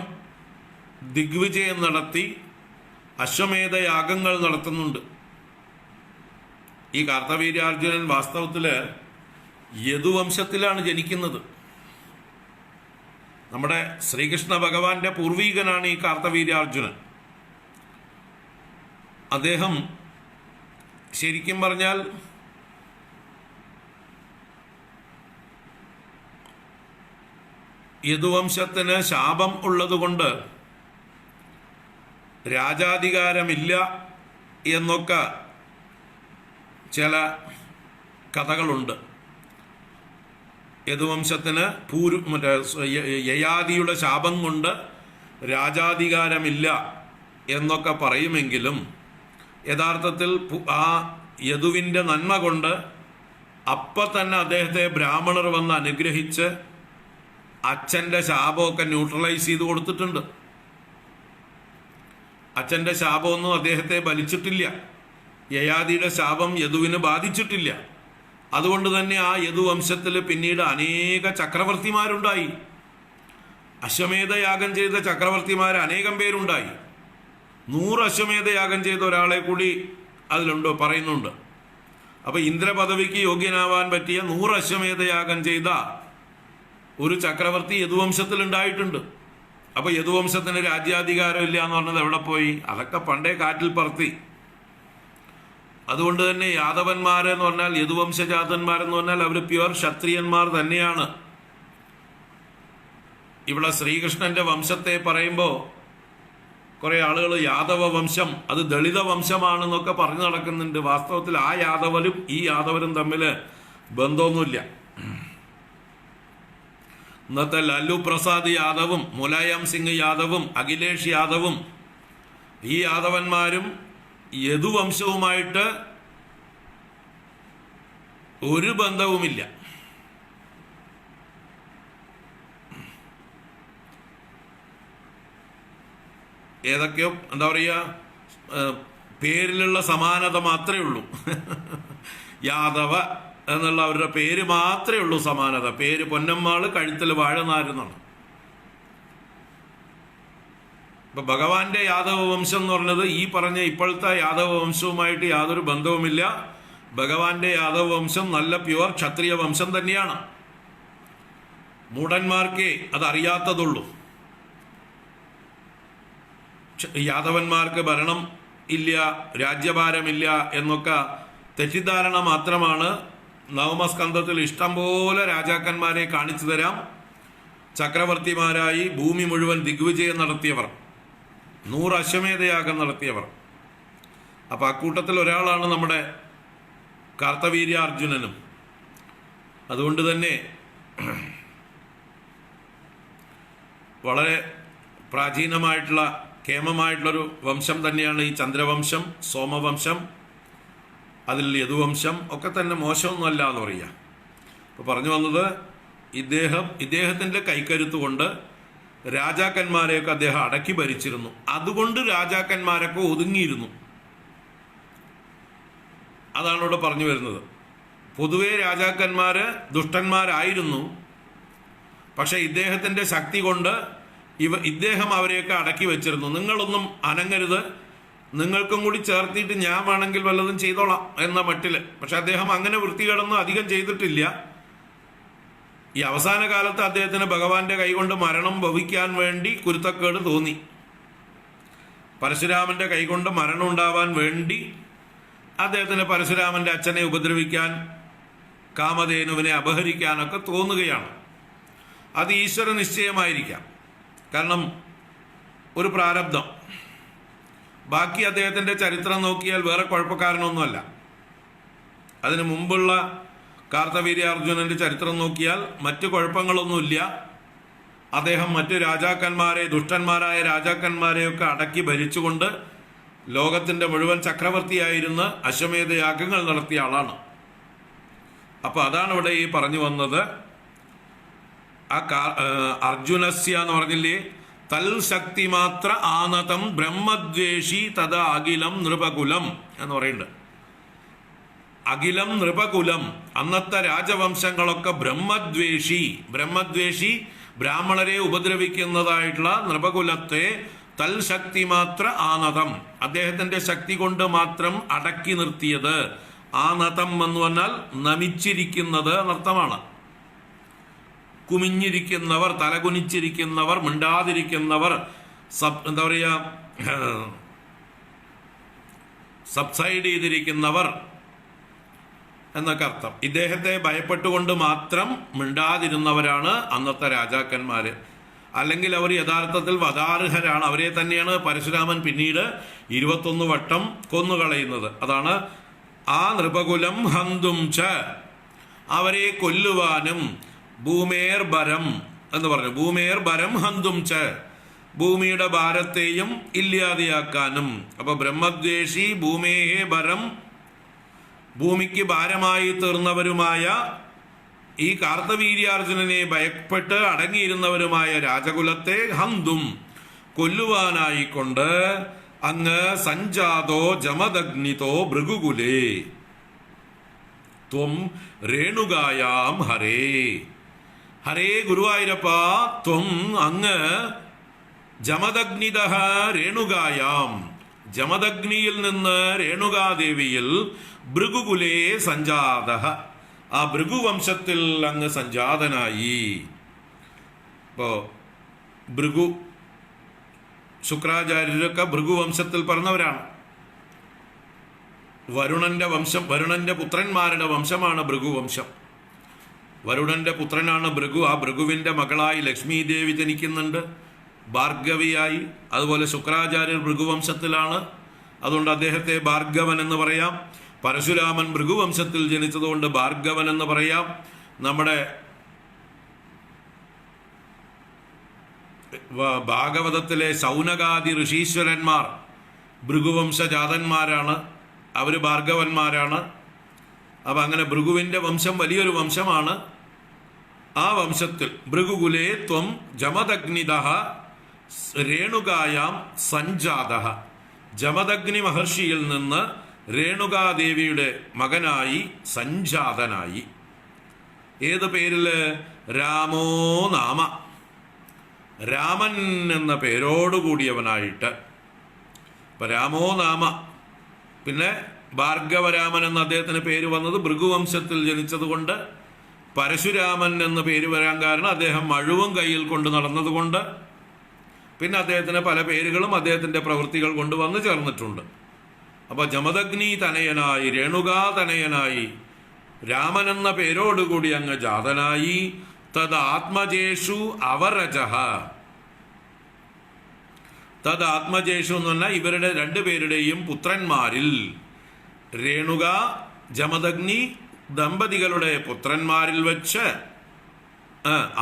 ദിഗ്വിജയം നടത്തി അശ്വമേധയാഗങ്ങൾ നടത്തുന്നുണ്ട്. ഈ കാർത്തവീര്യാർജുനൻ വാസ്തവത്തില് യദുവംശത്തിലാണ് ജനിക്കുന്നത്. നമ്മുടെ ശ്രീകൃഷ്ണ ഭഗവാന്റെ പൂർവീകനാണ് ഈ കാർത്തവീര്യാർജുനൻ. അദ്ദേഹം ശരിക്കും പറഞ്ഞാൽ യദുവംശത്തിന് ശാപം ഉള്ളതുകൊണ്ട് രാജാധികാരമില്ല എന്നൊക്കെ ചില കഥകളുണ്ട്. യദുവംശത്തിന് യയാതിയുടെ ശാപം കൊണ്ട് രാജാധികാരമില്ല എന്നൊക്കെ പറയുമെങ്കിലും യഥാർത്ഥത്തിൽ ആ യദുവിൻ്റെ നന്മ കൊണ്ട് അപ്പം തന്നെ അദ്ദേഹത്തെ ബ്രാഹ്മണർ വന്ന് അനുഗ്രഹിച്ച് അച്ഛൻ്റെ ശാപമൊക്കെ ന്യൂട്രലൈസ് ചെയ്ത് കൊടുത്തിട്ടുണ്ട്. അച്ഛൻ്റെ ശാപമൊന്നും അദ്ദേഹത്തെ ബലിച്ചിട്ടില്ല. യയാതിയുടെ ശാപം യദുവിന് ബാധിച്ചിട്ടില്ല. അതുകൊണ്ട് തന്നെ ആ യദുവംശത്തിൽ പിന്നീട് അനേക ചക്രവർത്തിമാരുണ്ടായി. അശ്വമേധയാഗം ചെയ്ത ചക്രവർത്തിമാർ അനേകം പേരുണ്ടായി. 100 അശ്വമേധയാഗം ചെയ്ത ഒരാളെ കൂടി അതിലുണ്ടോ പറയുന്നുണ്ട്. അപ്പൊ ഇന്ദ്രപദവിക്ക് യോഗ്യനാവാൻ പറ്റിയ 100 അശ്വമേധയാഗം ചെയ്ത ഒരു ചക്രവർത്തി യദുവംശത്തിൽ ഉണ്ടായിട്ടുണ്ട്. അപ്പൊ യദുവംശത്തിന് രാജ്യാധികാരം ഇല്ല എന്ന് പറഞ്ഞത് എവിടെ പോയി? അതൊക്കെ പണ്ടേ കാറ്റിൽ പറത്തി. അതുകൊണ്ട് തന്നെ യാദവന്മാരെന്ന് പറഞ്ഞാൽ, യദുവംശജാതന്മാരെന്ന് പറഞ്ഞാൽ അവർ പ്യുവർ ക്ഷത്രിയന്മാർ തന്നെയാണ്. ഇവിടെ ശ്രീകൃഷ്ണന്റെ വംശത്തെ പറയുമ്പോൾ കുറെ ആളുകൾ യാദവ വംശം അത് ദളിത വംശമാണെന്നൊക്കെ പറഞ്ഞു നടക്കുന്നുണ്ട്. വാസ്തവത്തിൽ ആ യാദവരും ഈ യാദവരും തമ്മിൽ ബന്ധമൊന്നുമില്ല. ഇന്നത്തെ ലാലു പ്രസാദ് യാദവും മുലായം സിംഗ് യാദവും അഖിലേഷ് യാദവും ഈ യാദവന്മാരും യദുവംശവുമായിട്ട് ഒരു ബന്ധവുമില്ല. ഏതൊക്കെയോ എന്താ പറയുക, പേരിലുള്ള സമാനത മാത്രമേ ഉള്ളൂ. യാദവ എന്നുള്ള അവരുടെ പേര് മാത്രമേ ഉള്ളൂ സമാനത. പേര് പൊന്നമ്മാള്, കഴുത്തിൽ വാഴനാരെന്നാണ്. ഇപ്പൊ ഭഗവാന്റെ യാദവ വംശം എന്ന് പറഞ്ഞത് ഈ പറഞ്ഞ ഇപ്പോഴത്തെ യാദവ വംശവുമായിട്ട് യാതൊരു ബന്ധവുമില്ല. ഭഗവാന്റെ യാദവ വംശം നല്ല പ്യുവർ ക്ഷത്രിയ വംശം തന്നെയാണ്. മൂഢന്മാർക്കേ അതറിയാത്തതുള്ളൂ. യാദവന്മാർക്ക് ഭരണം ഇല്ല, രാജ്യഭാരമില്ല എന്നൊക്കെ തെറ്റിദ്ധാരണ മാത്രമാണ്. നവമസ്കന്ധത്തിൽ ഇഷ്ടം പോലെ രാജാക്കന്മാരെ കാണിച്ചു തരാം. ചക്രവർത്തിമാരായി ഭൂമി മുഴുവൻ ദിഗ്വിജയം നടത്തിയവർ, 100 അശ്വമേധയാഗം നടത്തിയവർ. അപ്പം അക്കൂട്ടത്തിൽ ഒരാളാണ് നമ്മുടെ കാർത്തവീര്യാർജുനനും. അതുകൊണ്ട് തന്നെ വളരെ പ്രാചീനമായിട്ടുള്ള കേമമായിട്ടുള്ളൊരു വംശം തന്നെയാണ് ഈ ചന്ദ്രവംശം, സോമവംശം, അതിൽ യദുവംശം ഒക്കെ തന്നെ മോശമൊന്നുമല്ല എന്ന് പറയുക. ഇപ്പോൾ പറഞ്ഞു വന്നത് ഇദ്ദേഹത്തിൻ്റെ കൈക്കരുത്ത് കൊണ്ട് രാജാക്കന്മാരെയൊക്കെ അദ്ദേഹം അടക്കി ഭരിച്ചിരുന്നു. അതുകൊണ്ട് രാജാക്കന്മാരൊക്കെ ഒതുങ്ങിയിരുന്നു. അതാണ് ഇവിടെ പറഞ്ഞു വരുന്നത്. പൊതുവെ രാജാക്കന്മാർ ദുഷ്ടന്മാരായിരുന്നു. പക്ഷെ ഇദ്ദേഹത്തിൻ്റെ ശക്തി കൊണ്ട് ഇദ്ദേഹം അവരെയൊക്കെ അടക്കി വെച്ചിരുന്നു. നിങ്ങളൊന്നും അനങ്ങരുത്, നിങ്ങൾക്കും കൂടി ചേർത്തിട്ട് ഞാൻ വേണമെങ്കിൽ വല്ലതും ചെയ്തോളാം എന്ന മട്ടിൽ. പക്ഷെ അദ്ദേഹം അങ്ങനെ വൃത്തികേടൊന്നും അധികം ചെയ്തിട്ടില്ല. ഈ അവസാന കാലത്ത് അദ്ദേഹത്തിന് ഭഗവാന്റെ കൈകൊണ്ട് മരണം ഭവിക്കാൻ വേണ്ടി കുരുത്തക്കേട് തോന്നി. പരശുരാമന്റെ കൈകൊണ്ട് മരണം ഉണ്ടാവാൻ വേണ്ടി അദ്ദേഹത്തിന് പരശുരാമന്റെ അച്ഛനെ ഉപദ്രവിക്കാൻ, കാമധേനുവിനെ അപഹരിക്കാനൊക്കെ തോന്നുകയാണ്. അത് ഈശ്വര നിശ്ചയമായിരിക്കാം. കാരണം ഒരു പ്രാരബ്ധം. ബാക്കി അദ്ദേഹത്തിൻ്റെ ചരിത്രം നോക്കിയാൽ വേറെ കുഴപ്പക്കാരനൊന്നുമല്ല. അതിനു മുമ്പുള്ള കാർത്തവീര്യാർജുനന്റെ ചരിത്രം നോക്കിയാൽ മറ്റു കുഴപ്പങ്ങളൊന്നുമില്ല. അദ്ദേഹം മറ്റു രാജാക്കന്മാരെ, ദുഷ്ടന്മാരായ രാജാക്കന്മാരെയൊക്കെ അടക്കി ഭരിച്ചുകൊണ്ട് ലോകത്തിൻ്റെ മുഴുവൻ ചക്രവർത്തിയായിരുന്ന് അശ്വമേധയാഗങ്ങൾ നടത്തിയ ആളാണ്. അപ്പോൾ അതാണ് ഇവിടെ ഈ പറഞ്ഞു വന്നത്. ആ അർജുനസ്യ എന്ന് പറഞ്ഞില്ലേ, തൽ ശക്തിമാത്ര ആനതം ബ്രഹ്മദ്വേഷി തഥാ അഖിലം നൃപകുലം എന്ന് പറയുന്നുണ്ട്. അഖിലം നൃപകുലം, അന്നത്തെ രാജവംശങ്ങളൊക്കെ ബ്രഹ്മദ്വേഷി ബ്രാഹ്മണരെ ഉപദ്രവിക്കുന്നതായിട്ടുള്ള നൃപകുലത്തെ തൽ ശക്തിമാത്ര ആനതം, അദ്ദേഹത്തിന്റെ ശക്തി കൊണ്ട് മാത്രം അടക്കി നിർത്തിയത്. ആനതം എന്ന് പറഞ്ഞാൽ നമിച്ചിരിക്കുന്നത് എന്നർത്ഥമാണ്. കുമിഞ്ഞിരിക്കുന്നവർ, തലകുനിച്ചിരിക്കുന്നവർ, മിണ്ടാതിരിക്കുന്നവർ, എന്താ പറയുക, സബ്സൈഡ് ചെയ്തിരിക്കുന്നവർ എന്നൊക്കെ അർത്ഥം. ഇദ്ദേഹത്തെ ഭയപ്പെട്ടുകൊണ്ട് മാത്രം മിണ്ടാതിരുന്നവരാണ് അന്നത്തെ രാജാക്കന്മാർ. അല്ലെങ്കിൽ അവർ യഥാർത്ഥത്തിൽ വധാർഹരാണ്. അവരെ തന്നെയാണ് പരശുരാമൻ പിന്നീട് 21 വട്ടം കൊന്നുകളയുന്നത്. അതാണ് ആ നൃപകുലം ഹന്തും ച, അവരെ കൊല്ലുവാനും, ഭൂമേർ ഭരം എന്ന് പറഞ്ഞു. ഭൂമേർ ഭരം ഹന്തും ച, ഭൂമിയുടെ ഭാരത്തെയും ഇല്ലാതെയാക്കാനും. അപ്പൊ ബ്രഹ്മദ്വേഷി, ഭൂമേഹേ ഭരം, ഭൂമിക്ക് ഭാരമായി തീർന്നവരുമായ ഈ കാർത്തവീര്യാർജുനനെ ഭയപ്പെട്ട് അടങ്ങിയിരുന്നവരുമായ രാജകുലത്തെ ഹന്തും, കൊല്ലുവാനായിക്കൊണ്ട് അങ്ങ് സഞ്ജാതോ ജമദഗ്നിതോ ഭൃഗുകുലേ ത്വം രേണുകായാം ഹരേ. ഹരേ ഗുരുവായൂരപ്പ, ത്വം അങ്ങ് ജമദഗ്നിത രേണുകായാം, ജമദഗ്നിയിൽ നിന്ന് രേണുകാദേവിയിൽ ഭൃഗുകുലേ സഞ്ജാത, ആ ഭൃഗുവംശത്തിൽ അങ്ങ് സഞ്ജാതനായി. ഇപ്പോ ഭൃഗു ശുക്രാചാര്യരൊക്കെ ഭൃഗുവംശത്തിൽ പറഞ്ഞവരാണ്. വരുണന്റെ വംശം, വരുണന്റെ പുത്രന്മാരുടെ വംശമാണ് ഭൃഗുവംശം. വരുണന്റെ പുത്രനാണ് ഭൃഗു. ആ ഭൃഗുവിന്റെ മകളായി ലക്ഷ്മി ദേവി ജനിക്കുന്നുണ്ട്, ഭാർഗവിയായി. അതുപോലെ ശുക്രാചാര്യർ ഭൃഗുവംശത്തിലാണ്, അതുകൊണ്ട് അദ്ദേഹത്തെ ഭാർഗവൻ എന്ന് പറയാം. പരശുരാമൻ ഭൃഗുവംശത്തിൽ ജനിച്ചതുകൊണ്ട് ഭാർഗവൻ എന്ന് പറയാം. നമ്മുടെ ഭാഗവതത്തിലെ ശൗനകാദി ഋഷീശ്വരന്മാർ ഭൃഗുവംശജാതന്മാരാണ്, അവർ ഭാർഗവന്മാരാണ്. അപ്പം അങ്ങനെ ഭൃഗുവിൻ്റെ വംശം വലിയൊരു വംശമാണ്. ആ വംശത്തിൽ ഭൃഗുകുലേ ത്വം ജമദഗ്നിത രേണുകായാം സഞ്ജാത, ജമദഗ്നി മഹർഷിയിൽ നിന്ന് രേണുകാദേവിയുടെ മകനായി സഞ്ജാതനായി. ഏത് പേരിൽ? രാമോ നാമ. രാമൻ എന്ന പേരോടുകൂടിയവനായിട്ട്. ഇപ്പം രാമോ നാമ. പിന്നെ ഭാർഗവരാമൻ എന്ന അദ്ദേഹത്തിന് പേര് വന്നത് ഭൃഗുവംശത്തിൽ ജനിച്ചതുകൊണ്ട്. പരശുരാമൻ എന്ന പേര് വരാൻ കാരണം അദ്ദേഹം മഴുവും കയ്യിൽ കൊണ്ട് നടന്നതുകൊണ്ട്. പിന്നെ അദ്ദേഹത്തിന് പല പേരുകളും അദ്ദേഹത്തിൻ്റെ പ്രവൃത്തികൾ കൊണ്ട് വന്നു ചേർന്നിട്ടുണ്ട്. അപ്പോൾ ജമദഗ്നി തനയനായി, രേണുകാ തനയനായി, രാമൻ എന്ന പേരോടുകൂടി അങ്ങ് ജാതനായി. തദ് ആത്മജേഷു അവരജഃ. തദ് ആത്മജേഷു എന്ന് പറഞ്ഞാൽ ഇവരുടെ രണ്ടുപേരുടെയും പുത്രന്മാരിൽ, രേണുക ജമദഗ്നി ദമ്പതികളുടെ പുത്രന്മാരിൽ വെച്ച്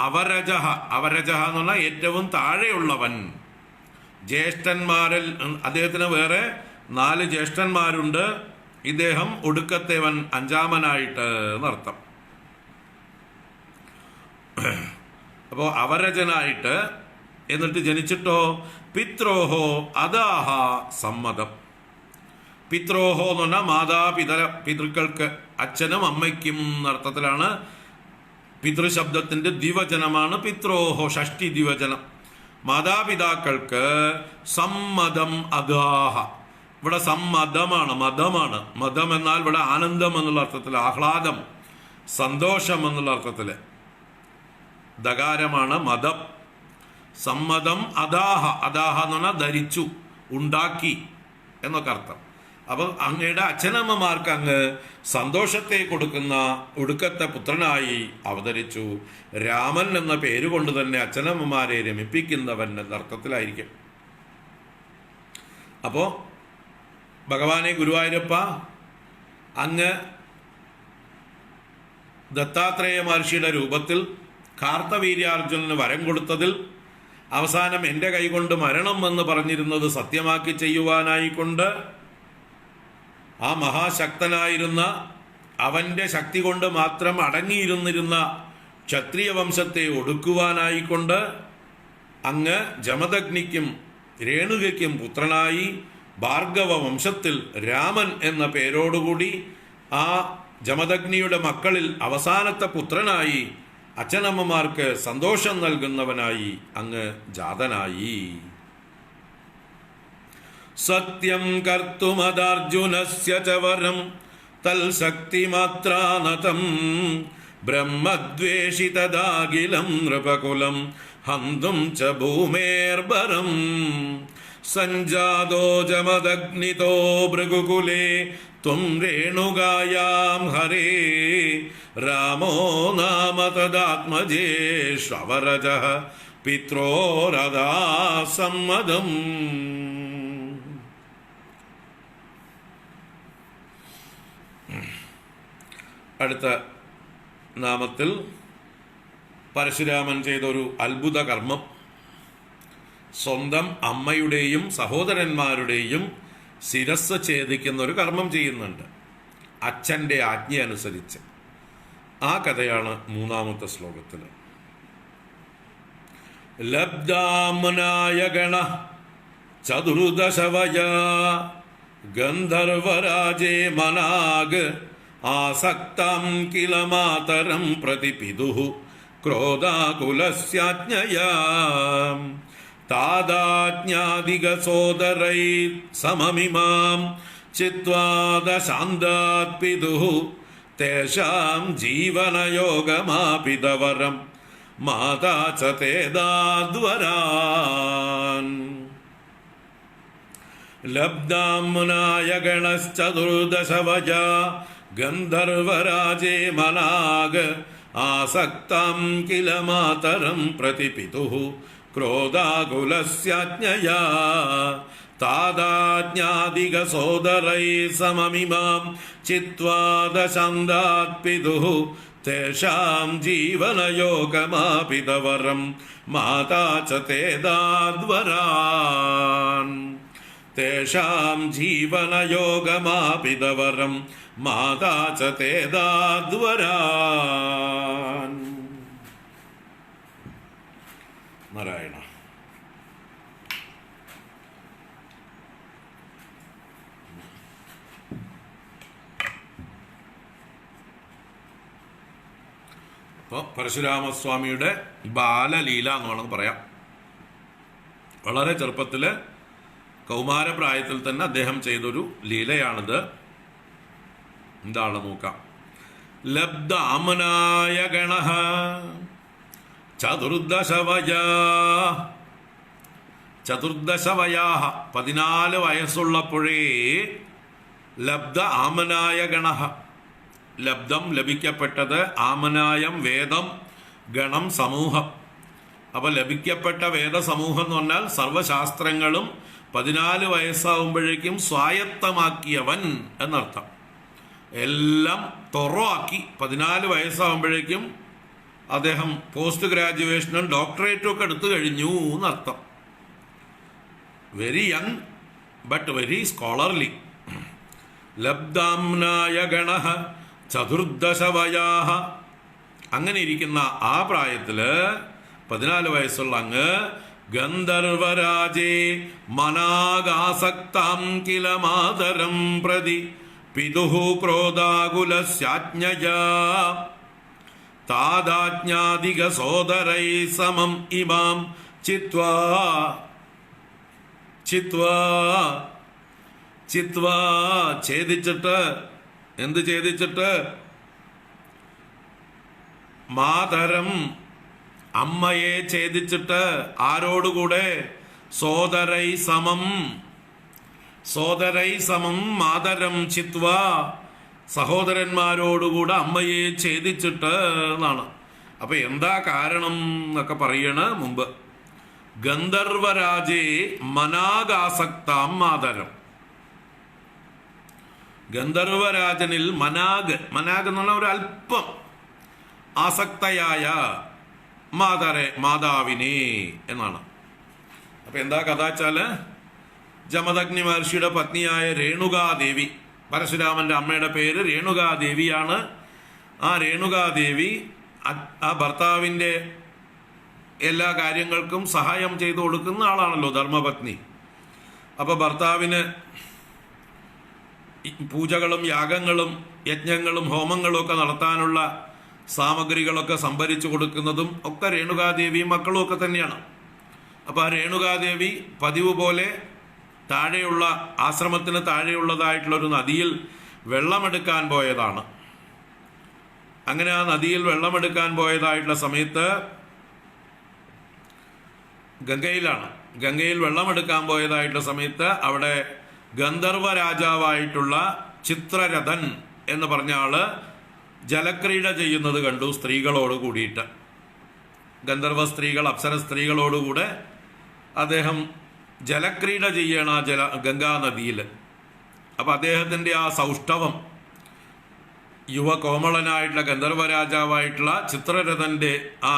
അവരജഃ. അവരജഃ എന്ന് പറഞ്ഞാൽ ഏറ്റവും താഴെയുള്ളവൻ. ജ്യേഷ്ഠന്മാരിൽ അദ്ദേഹത്തിന് വേറെ 4 ജ്യേഷ്ഠന്മാരുണ്ട്. ഇദ്ദേഹം ഒടുക്കത്തേവൻ, അഞ്ചാമനായിട്ട് എന്നർത്ഥം. അപ്പോൾ അവരജനായിട്ട്. എന്നിട്ട് ജനിച്ചിട്ടോ പിത്രോഹോ അദാഹ സമ്മതം. പിത്രോഹോ എന്ന് പറഞ്ഞാൽ പിതൃക്കൾക്ക്, അച്ഛനും അമ്മയ്ക്കും എന്നർത്ഥത്തിലാണ്. പിതൃശബ്ദത്തിന്റെ ദ്വിവചനമാണ് പിത്രോഹോ, ഷഷ്ടി ദ്വിവചനം. മാതാപിതാക്കൾക്ക് സമ്മതം അദാഹ. ഇവിടെ സമ്മതമാണ്, മതമാണ്. മതം എന്നാൽ ഇവിടെ ആനന്ദം എന്നുള്ള അർത്ഥത്തിൽ, ആഹ്ലാദം, സന്തോഷം എന്നുള്ള അർത്ഥത്തിൽ. ദകാരമാണ് മതം. സമ്മതം അദാഹ. അദാഹ എന്ന് പറഞ്ഞാൽ ധരിച്ചു, ഉണ്ടാക്കി എന്നൊക്കെ അർത്ഥം. അപ്പോൾ അങ്ങയുടെ അച്ഛനമ്മമാർക്ക് അങ്ങ് സന്തോഷത്തെ കൊടുക്കുന്ന ഒടുക്കത്തെ പുത്രനായി അവതരിച്ചു. രാമൻ എന്ന പേരുകൊണ്ട് തന്നെ അച്ഛനമ്മമാരെ രമിപ്പിക്കുന്നവൻ എന്നർത്ഥത്തിലായിരിക്കും. അപ്പോൾ ഭഗവാനെ ഗുരുവായൂരപ്പ, അങ്ങ് ദത്താത്രേയ മഹർഷിയുടെ രൂപത്തിൽ കാർത്തവീര്യാർജുനന് വരം കൊടുത്തതിൽ അവസാനം എൻ്റെ കൈകൊണ്ട് മരണം എന്ന് പറഞ്ഞിരുന്നത് സത്യമാക്കി ചെയ്യുവാനായിക്കൊണ്ട് ആ മഹാശക്തനായിരുന്ന, അവൻ്റെ ശക്തി കൊണ്ട് മാത്രം അടങ്ങിയിരുന്നിരുന്ന ക്ഷത്രിയ വംശത്തെ ഒടുക്കുവാനായിക്കൊണ്ട് അങ്ങ് ജമദഗ്നിക്കും രേണുകയ്ക്കും പുത്രനായി ഭാർഗവ വംശത്തിൽ രാമൻ എന്ന പേരോടുകൂടി ആ ജമദഗ്നിയുടെ മക്കളിൽ അവസാനത്തെ പുത്രനായി അച്ഛനമ്മമാർക്ക് സന്തോഷം നൽകുന്നവനായി അങ്ങ് ജാതനായി. സത്യം കർത്തുമദാർജുനസ്യ ച വരം തൽശക്തിമാത്രാനതം ബ്രഹ്മദ്വേഷിതദാഖിലം നൃപകുലം ഹന്തും ച ഭൂമേർബരം സഞ്ജാതോ ജമദഗ്നിതോ ഭൃഗുകുലേ ത്വം രേണുകായാം ഹരേ രാമോ നാമ തദാത്മജേഷ്വരജഃ പിത്രോരദാ സമ്മതം. അടുത്ത നാമത്തിൽ പരശുരാമൻ ചെയ്തൊരു അത്ഭുത കർമ്മം. സ്വന്തം അമ്മയുടെയും സഹോദരന്മാരുടെയും ശിരസ് ഛേദിക്കുന്ന ഒരു കർമ്മം ചെയ്യുന്നുണ്ട്, അച്ഛൻ്റെ ആജ്ഞ അനുസരിച്ച്. ആ കഥയാണ് 3-ാമത്തെ ശ്ലോകത്തിൽ. ലബ്ധാമനായ ഗണ ചതുർദശവയ ഗന്ധർവരാജേ മനാഗ് ആസക്തം കില മാതരം പ്രതിപിതുഃ ക്രോധാകുലസ്യാജ്ഞയാ താദാജ്ഞാദികസോദരൈ സമമിമാം ചിത്വാ ദശാന്താത് പിതുഃ തേഷാം ജീവനയോഗമാപിതവരം മാതാ ച തേദാദ്വരാൻ. ലബ്ധാംനായ ഗണശ്ചതുർദശവജ ഗന്ധർവരാജേ മനാഗ് ആസക്തം കില മാതരം പ്രതിപിതുഃ ക്രോധാകുലസ്യാജ്ഞയാ താദാജ്ഞാദികസോദരൈ സമമിമാം ചിത്വാ ദശാന്താത് പിതുഃ തേഷാം ജീവനയോഗമാപിതവരം മാതാ ച തേദാദ്വരാൻ. തേഷാം ജീവനയോഗമാപിതവരം മാതാ ച തേദാദ്വരാൻ. നാരായണ. അപ്പോൾ പരശുരാമസ്വാമിയുടെ ബാലലീല എന്ന് വേണമെന്ന് പറയാം. വളരെ ചെറുപ്പത്തിൽ കൗമാരപ്രായത്തിൽ തന്നെ അദ്ദേഹം ചെയ്തൊരു ലീലയാണിത്. എന്താണ് നോക്കാം. ലബ്ധാമനായ ഗണഃ ചതുർദശവയാ 14 വയസ്സുള്ളപ്പോഴേ ലബ്ധ ആമനായ ഗണഃ, ലബ്ധം ലഭിക്കപ്പെട്ടത്, ആമനായം വേദം, ഗണം സമൂഹം. അപ്പൊ ലഭിക്കപ്പെട്ട വേദസമൂഹം എന്ന് പറഞ്ഞാൽ സർവശാസ്ത്രങ്ങളും 14 വയസ്സാവുമ്പോഴേക്കും സ്വായത്തമാക്കിയവൻ എന്നർത്ഥം. എല്ലാം തൊറവാക്കി 14 വയസ്സാവുമ്പോഴേക്കും അദ്ദേഹം പോസ്റ്റ് ഗ്രാജുവേഷനും ഡോക്ടറേറ്റും ഒക്കെ എടുത്തു കഴിഞ്ഞു എന്നർത്ഥം. Very young but very scholarly. ലബ്ധാംനായ ഗണഃ ചതുർദശവയാഹ. അങ്ങനെ ഇരിക്കുന്ന ആ പ്രായത്തില് 14 വയസ്സുള്ള അങ്ങ് ഗന്ധർവരാജേ മനാഗാസക്താം കില മാതരം പ്രതി പിതുഃ ക്രോധാകുലസ്യാജ്ഞയാ താദാജ്ഞാദിക സോദരൈ സമം ഇമാം ചിത്വാ ഛേദിച്ചിട്ട്, എന്ത് ഛേദിച്ചിട്ട്? മാതരം, അമ്മയെ ഛേദിച്ചിട്ട്. ആരോടുകൂടെ? സോദരൈ സമം മാതരം ചിത്വാ, സഹോദരന്മാരോടുകൂടെ അമ്മയെ ഛേദിച്ചിട്ട് എന്നാണ്. അപ്പൊ എന്താ കാരണം എന്നൊക്കെ പറയണ മുമ്പ്. ഗന്ധർവരാജേ മനാഗാസക്താം മാതരം. ഗന്ധർവരാജനിൽ മനാഗ് എന്ന് പറഞ്ഞ ഒരു അല്പം ആസക്തയായ മാതാവിനെ എന്നാണ്. അപ്പൊ എന്താ കഥ വെച്ചാല്, ജമദഗ്നി മഹർഷിയുടെ പത്നിയായ രേണുകാദേവി, പരശുരാമന്റെ അമ്മയുടെ പേര് രേണുകാദേവിയാണ്. ആ രേണുകാദേവി ആ ഭർത്താവിന്റെ എല്ലാ കാര്യങ്ങൾക്കും സഹായം ചെയ്തു കൊടുക്കുന്ന ആളാണല്ലോ ധർമ്മപത്നി. അപ്പൊ ഭർത്താവിന് പൂജകളും യാഗങ്ങളും യജ്ഞങ്ങളും ഹോമങ്ങളും ഒക്കെ നടത്താനുള്ള സാമഗ്രികളൊക്കെ സംഭരിച്ചു കൊടുക്കുന്നതും ഒക്കെ രേണുകാദേവിയും മക്കളും ഒക്കെ തന്നെയാണ്. അപ്പൊ ആ രേണുകാദേവി പതിവ് പോലെ താഴെയുള്ള ആശ്രമത്തിന് താഴെയുള്ളതായിട്ടുള്ള ഒരു നദിയിൽ വെള്ളമെടുക്കാൻ പോയതാണ്. അങ്ങനെ ആ നദിയിൽ വെള്ളമെടുക്കാൻ പോയതായിട്ടുള്ള സമയത്ത് ഗംഗയിൽ വെള്ളമെടുക്കാൻ പോയതായിട്ടുള്ള സമയത്ത് അവിടെ ഗന്ധർവ രാജാവായിട്ടുള്ള ചിത്രരഥൻ എന്ന് പറഞ്ഞ ആള് ജലക്രീഡ ചെയ്യുന്നത് കണ്ടു സ്ത്രീകളോട് കൂടിയിട്ട്. ഗന്ധർവ സ്ത്രീകൾ, അപ്സര സ്ത്രീകളോടുകൂടെ അദ്ദേഹം ജലക്രീഡ ചെയ്യണ ഗംഗാനദിയിൽ. അപ്പൊ അദ്ദേഹത്തിന്റെ ആ സൗഷ്ഠവം, യുവകോമളനായിട്ടുള്ള ഗന്ധർവ രാജാവായിട്ടുള്ള ചിത്രരഥന്റെ ആ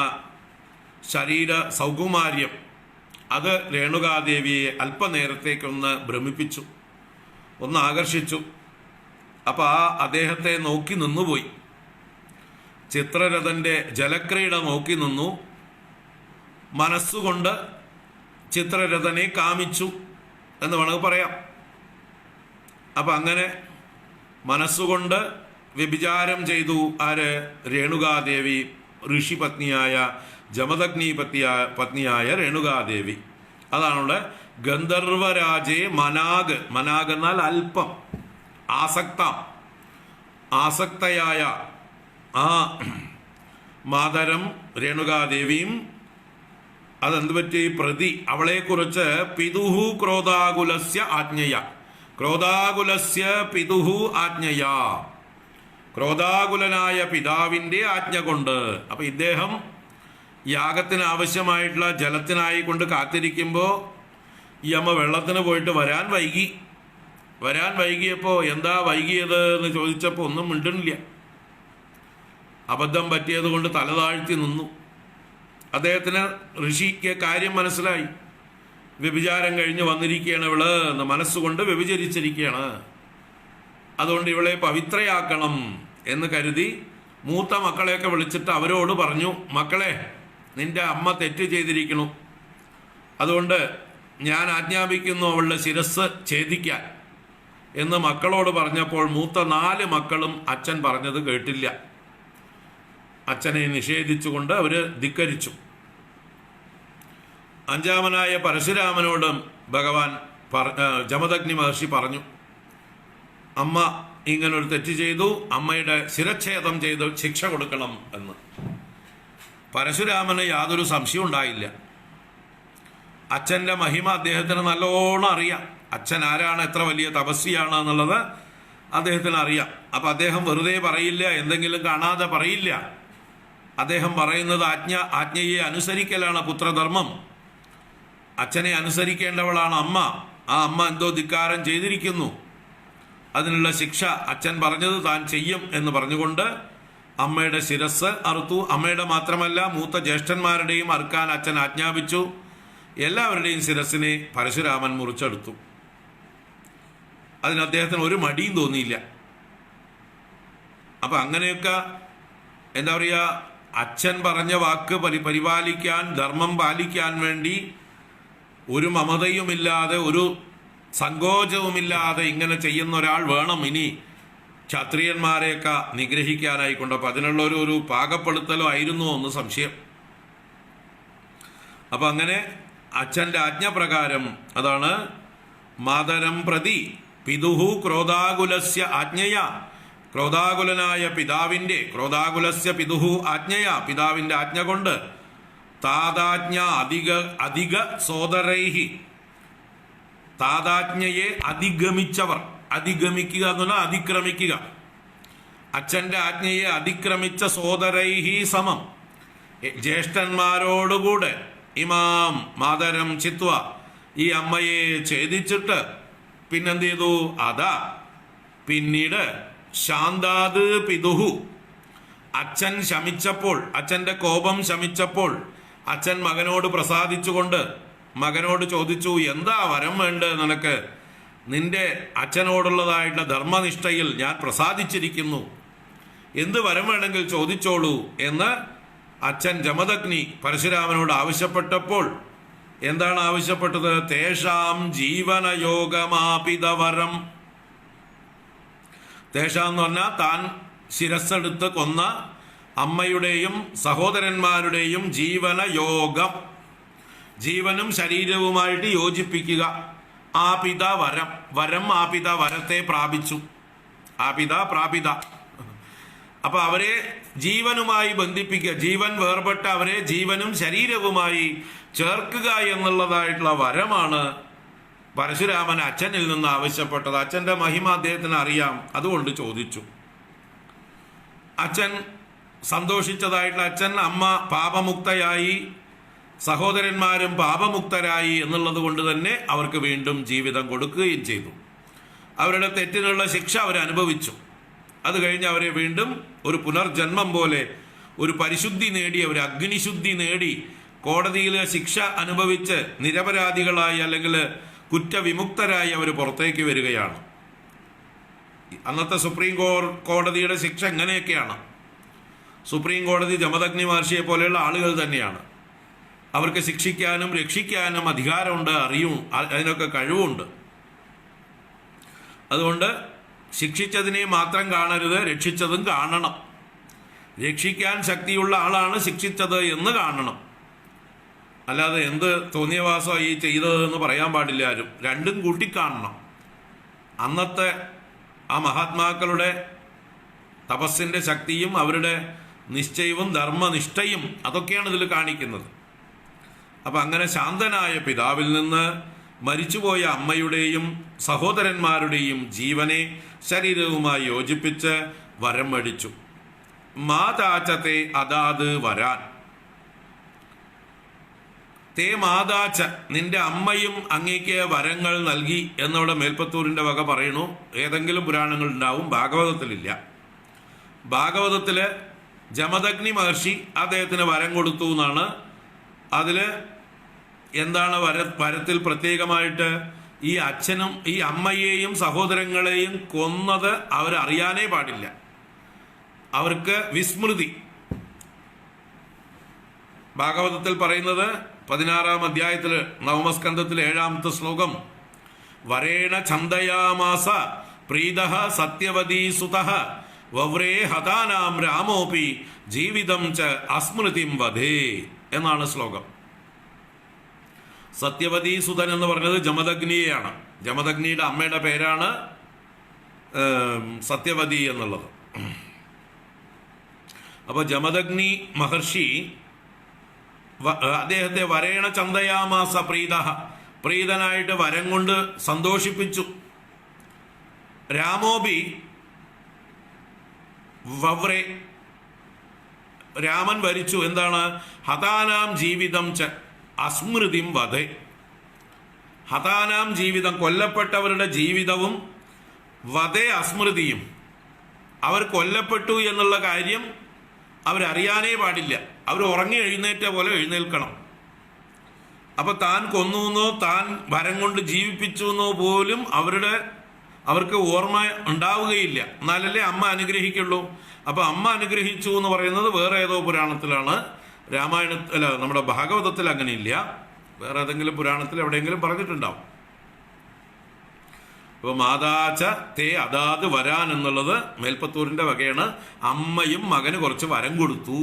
ശരീര സൗകുമാര്യം, അത് രേണുകാദേവിയെ അല്പനേരത്തേക്കൊന്ന് ഭ്രമിപ്പിച്ചു, ഒന്ന് ആകർഷിച്ചു. അപ്പൊ ആ അദ്ദേഹത്തെ നോക്കി നിന്നുപോയി. ചിത്രരഥന്റെ ജലക്രീഡ നോക്കി നിന്നു. മനസ്സുകൊണ്ട് ചിത്രരഥനെ കാമിച്ചു എന്ന് വേണമെങ്കിൽ പറയാം. അപ്പൊ അങ്ങനെ മനസ്സുകൊണ്ട് വ്യഭിചാരം ചെയ്തു ആര്? രേണുകാദേവി, ഋഷിപത്നിയായ ജമദഗ്നി പത്നിയായ രേണുകാദേവി. അതാണുള്ള ഗന്ധർവരാജേ മനാഗ്. മനാഗ് എന്നാൽ അല്പം, ആസക്തയായ ആ മാതരം രേണുകാദേവിയും. അതെന്ത് പറ്റി? പ്രതി, അവളെക്കുറിച്ച് പിതുഹു ക്രോധാകുലസ്യ ആജ്ഞയ. ക്രോധാകുലസ്യ പിതുഹു ആജ്ഞയ, ക്രോധാകുലനായ പിതാവിന്റെ ആജ്ഞ കൊണ്ട്. അപ്പൊ ഇദ്ദേഹം യാഗത്തിന് ആവശ്യമായിട്ടുള്ള ജലത്തിനായി കൊണ്ട് കാത്തിരിക്കുമ്പോൾ ഈ അമ്മ വെള്ളത്തിന് പോയിട്ട് വരാൻ വൈകിയപ്പോ എന്താ വൈകിയത് എന്ന് ചോദിച്ചപ്പോൾ ഒന്നും മിണ്ടുന്നില്ല. അബദ്ധം പറ്റിയത് കൊണ്ട് തലതാഴ്ത്തി നിന്നു. അദ്ദേഹത്തിന് ഋഷിക്ക് കാര്യം മനസ്സിലായി. വ്യഭിചാരം കഴിഞ്ഞ് വന്നിരിക്കുകയാണ് ഇവള് എന്ന് മനസ്സുകൊണ്ട് വ്യഭിചരിച്ചിരിക്കുകയാണ്. അതുകൊണ്ട് ഇവളെ പവിത്രയാക്കണം എന്ന് കരുതി മൂത്ത മക്കളെയൊക്കെ വിളിച്ചിട്ട് അവരോട് പറഞ്ഞു, മക്കളെ, നിന്റെ അമ്മ തെറ്റ് ചെയ്തിരിക്കുന്നു, അതുകൊണ്ട് ഞാൻ ആജ്ഞാപിക്കുന്നു അവളുടെ ശിരസ് ഛേദിക്കാൻ എന്ന് മക്കളോട് പറഞ്ഞപ്പോൾ മൂത്ത 4 മക്കളും അച്ഛൻ പറഞ്ഞത് കേട്ടില്ല. അച്ഛനെ നിഷേധിച്ചുകൊണ്ട് അവര് ധിക്കരിച്ചു. അഞ്ചാമനായ പരശുരാമനോടും ഭഗവാൻ ജമദഗ്നി മഹർഷി പറഞ്ഞു, അമ്മ ഇങ്ങനൊരു തെറ്റ് ചെയ്തു, അമ്മയുടെ ശിരച്ഛേദം ചെയ്ത് ശിക്ഷ കൊടുക്കണം എന്ന്. പരശുരാമന് യാതൊരു സംശയവും ഉണ്ടായില്ല. അച്ഛൻ്റെ മഹിമ അദ്ദേഹത്തിന് നല്ലോണം അറിയാം. അച്ഛൻ ആരാണ്, എത്ര വലിയ തപസ്വിയാണ് എന്നുള്ളത് അദ്ദേഹത്തിന് അറിയാം. അപ്പം അദ്ദേഹം വെറുതെ പറയില്ല, എന്തെങ്കിലും കാണാതെ പറയില്ല. അദ്ദേഹം പറയുന്നത് ആജ്ഞയെ അനുസരിക്കലാണ് പുത്രധർമ്മം. അച്ഛനെ അനുസരിക്കേണ്ടവളാണ് അമ്മ. ആ അമ്മ എന്തോ ധിക്കാരം ചെയ്തിരിക്കുന്നു, അതിനുള്ള ശിക്ഷ അച്ഛൻ പറഞ്ഞത് താൻ ചെയ്യും എന്ന് പറഞ്ഞുകൊണ്ട് അമ്മയുടെ ശിരസ് അറുത്തു. അമ്മയുടെ മാത്രമല്ല, മൂത്ത ജ്യേഷ്ഠന്മാരുടെയും അറുക്കാൻ അച്ഛൻ ആജ്ഞാപിച്ചു. എല്ലാവരുടെയും ശിരസിനെ പരശുരാമൻ മുറിച്ചെടുത്തു. അതിന് അദ്ദേഹത്തിന് ഒരു മടിയും തോന്നിയില്ല. അപ്പം അങ്ങനെയൊക്കെ എന്താ പറയുക, അച്ഛൻ പറഞ്ഞ വാക്ക് പരിപാലിക്കാൻ, ധർമ്മം പാലിക്കാൻ വേണ്ടി ഒരു മമതയുമില്ലാതെ, ഒരു സങ്കോചവുമില്ലാതെ ഇങ്ങനെ ചെയ്യുന്ന ഒരാൾ വേണം ഇനി ക്ഷത്രിയന്മാരെയൊക്കെ നിഗ്രഹിക്കാനായിക്കൊണ്ട്. അപ്പം അതിനുള്ള ഒരു പാകപ്പെടുത്തലോ ആയിരുന്നോ എന്ന് സംശയം. അപ്പം അങ്ങനെ അച്ഛൻ്റെ ആജ്ഞപ്രകാരം, അതാണ് മാതരം പ്രതി പിതുഹു ക്രോധാകുലസ്യ ആജ്ഞയ, ക്രോധാകുലനായ പിതാവിൻ്റെ, ക്രോധാകുലസ്യ പിതുഹു ആജ്ഞയ, പിതാവിൻ്റെ ആജ്ഞ കൊണ്ട്, താതാജ്ഞ അധിക സോദരൈഹി, താതാജ്ഞയെ അധിഗമിച്ചവർ, അധിഗമിക്കുക എന്ന് പറഞ്ഞാൽ അതിക്രമിക്കുക, അച്ഛൻ്റെ ആജ്ഞയെ അതിക്രമിച്ച സോദരൈഹി സമം, ജ്യേഷ്ഠന്മാരോടുകൂടെ, ഇമാം മാതരം ചിത്വ, ഈ അമ്മയെ ഛേദിച്ചിട്ട് പിന്നെന്ത് ചെയ്തു, അതാ പിന്നീട് ശാന്താത് പിതുഹു, അച്ഛൻ ശമിച്ചപ്പോൾ, അച്ഛൻ്റെ കോപം ശമിച്ചപ്പോൾ, അച്ഛൻ മകനോട് പ്രസാദിച്ചുകൊണ്ട് മകനോട് ചോദിച്ചു, എന്താ വരം വേണ്ടത് നിനക്ക്, നിന്റെ അച്ഛനോടുള്ളതായിട്ടുള്ള ധർമ്മനിഷ്ഠയിൽ ഞാൻ പ്രസാദിച്ചിരിക്കുന്നു, എന്ത് വരം വേണമെങ്കിൽ ചോദിച്ചോളൂ എന്ന് അച്ഛൻ ജമദഗ്നി പരശുരാമനോട് ആവശ്യപ്പെട്ടപ്പോൾ എന്താണ് ആവശ്യപ്പെട്ടത്? തേഷാം ജീവനയോഗമാപിതവരം. തേഷാം എന്ന് പറഞ്ഞാൽ താൻ ശിരസ്സെടുത്ത് കൊന്ന അമ്മയുടെയും സഹോദരന്മാരുടെയും ജീവനയോഗം, ജീവനും ശരീരവുമായിട്ട് യോജിപ്പിക്കുക. ആപിത വരം, വരം ആപിത, വരത്തെ പ്രാപിച്ചു, ആപിത പ്രാപിത. അപ്പൊ അവരെ ജീവനുമായി ബന്ധിപ്പിക്കുക, ജീവൻ വേർപെട്ട അവരെ ജീവനും ശരീരവുമായി ചേർക്കുക എന്നുള്ളതായിട്ടുള്ള വരമാണ് പരശുരാമൻ അച്ഛനിൽ നിന്ന് ആവശ്യപ്പെട്ടത്. അച്ഛൻ്റെ മഹിമ അദ്ദേഹത്തിന് അറിയാം, അതുകൊണ്ട് ചോദിച്ചു. അച്ഛൻ സന്തോഷിച്ചതായിട്ടുള്ള അച്ഛൻ, അമ്മ പാപമുക്തയായി, സഹോദരന്മാരും പാപമുക്തരായി എന്നുള്ളത് കൊണ്ട് തന്നെ അവർക്ക് വീണ്ടും ജീവിതം കൊടുക്കുകയും ചെയ്തു. അവരുടെ തെറ്റിനുള്ള ശിക്ഷ അവരനുഭവിച്ചു. അത് കഴിഞ്ഞ് അവരെ വീണ്ടും ഒരു പുനർജന്മം പോലെ ഒരു പരിശുദ്ധി നേടി, ഒരു അഗ്നിശുദ്ധി നേടി കോടതിയിലെ ശിക്ഷ അനുഭവിച്ച് നിരപരാധികളായി അല്ലെങ്കിൽ കുറ്റവിമുക്തരായി അവർ പുറത്തേക്ക് വരികയാണ്. അന്നത്തെ സുപ്രീം കോടതിയുടെ ശിക്ഷ എങ്ങനെയൊക്കെയാണ്? സുപ്രീം കോടതി ജമദഗ്നി മഹർഷിയെ പോലെയുള്ള ആളുകൾ തന്നെയാണ്. അവർക്ക് ശിക്ഷിക്കാനും രക്ഷിക്കാനും അധികാരമുണ്ട്, അതിനൊക്കെ കഴിവുണ്ട്. അതുകൊണ്ട് ശിക്ഷിച്ചതിനെ മാത്രം കാണരുത്, രക്ഷിച്ചതും കാണണം. രക്ഷിക്കാൻ ശക്തിയുള്ള ആളാണ് ശിക്ഷിച്ചത് എന്ന് കാണണം. അല്ലാതെ എന്ത് തോന്നിയവാസം ഈ ചെയ്തതെന്ന് പറയാൻ പാടില്ല ആരും. രണ്ടും കൂട്ടിക്കാണണം. അന്നത്തെ ആ മഹാത്മാക്കളുടെ തപസ്സിൻ്റെ ശക്തിയും അവരുടെ നിശ്ചയവും ധർമ്മനിഷ്ഠയും അതൊക്കെയാണ് ഇതിൽ കാണിക്കുന്നത്. അപ്പം അങ്ങനെ ശാന്തനായ പിതാവിൽ നിന്ന് മരിച്ചുപോയ അമ്മയുടെയും സഹോദരന്മാരുടെയും ജീവനെ ശരീരവുമായി യോജിപ്പിച്ച് വരം മേടിച്ചു. മാതാചത്തെ അതാത് വരാൻ, തേ മാതാച്ച, നിന്റെ അമ്മയും അങ്ങേക്ക് വരങ്ങൾ നൽകി എന്നവിടെ മേൽപ്പത്തൂരിൻ്റെ വക പറയണു. ഏതെങ്കിലും പുരാണങ്ങൾ ഉണ്ടാവും, ഭാഗവതത്തിലില്ല. ഭാഗവതത്തില് ജമദഗ്നി മഹർഷി അദ്ദേഹത്തിന് വരം കൊടുത്തു എന്നാണ്. അതിൽ എന്താണ് വരത്തിൽ പ്രത്യേകമായിട്ട് ഈ അച്ഛനും ഈ അമ്മയെയും സഹോദരങ്ങളെയും കൊന്നത് അവരറിയാനേ പാടില്ല. അവർക്ക് വിസ്മൃതി. ഭാഗവതത്തിൽ പറയുന്നത് 16-ാം അധ്യായത്തിൽ 9ാം-സ്കന്ധത്തിൽ 7-ാമത്തെ ശ്ലോകം, വരേണ ഛന്ദയാമാസ പ്രീതഃ സത്യവതീ സുതഃ വവ്രേ ഹതാനാം രാമോപി ജീവിതം ച അസ്മൃതിം വധേ എന്നാണ് ശ്ലോകം. സത്യവതി സുതൻ എന്ന് പറഞ്ഞത് ജമദഗ്നിയെയാണ്. ജമദഗ്നിയുടെ അമ്മയുടെ പേരാണ് സത്യവതി എന്നുള്ളത്. അപ്പോൾ ജമദഗ്നി മഹർഷി അദ്ദേഹത്തെ വരേണ ചന്തയാമാസ പ്രീതനായിട്ട് വരം കൊണ്ട് സന്തോഷിപ്പിച്ചു. രാമോബി വവ്രേ, രാമൻ വരിച്ചു. എന്താണ്? ഹതാനാം ജീവിതം ച അസ്മൃതിം വധേ. ഹതാനാം ജീവിതം, കൊല്ലപ്പെട്ടവരുടെ ജീവിതവും, വധേ അസ്മൃതിയും, അവർ കൊല്ലപ്പെട്ടു എന്നുള്ള കാര്യം അവരറിയാനേ പാടില്ല. അവർ ഉറങ്ങി എഴുന്നേറ്റ പോലെ എഴുന്നേൽക്കണം. അപ്പൊ താൻ കൊന്നുവെന്നോ താൻ വരം കൊണ്ട് ജീവിപ്പിച്ചു എന്നോ പോലും അവർക്ക് ഓർമ്മ ഉണ്ടാവുകയില്ല. എന്നാലല്ലേ അമ്മ അനുഗ്രഹിക്കുള്ളൂ. അപ്പൊ അമ്മ അനുഗ്രഹിച്ചു എന്ന് പറയുന്നത് വേറെ ഏതോ പുരാണത്തിലാണ്. നമ്മുടെ ഭാഗവതത്തിൽ അങ്ങനെയില്ല. വേറെ ഏതെങ്കിലും പുരാണത്തിൽ എവിടെയെങ്കിലും പറഞ്ഞിട്ടുണ്ടാവും. അപ്പോൾ മാതാച്ച തേ അതാത് വരാൻ എന്നുള്ളത് മേൽപ്പത്തൂരിന്റെ വകയാണ്. അമ്മയും മകന് കുറച്ച് വരം കൊടുത്തു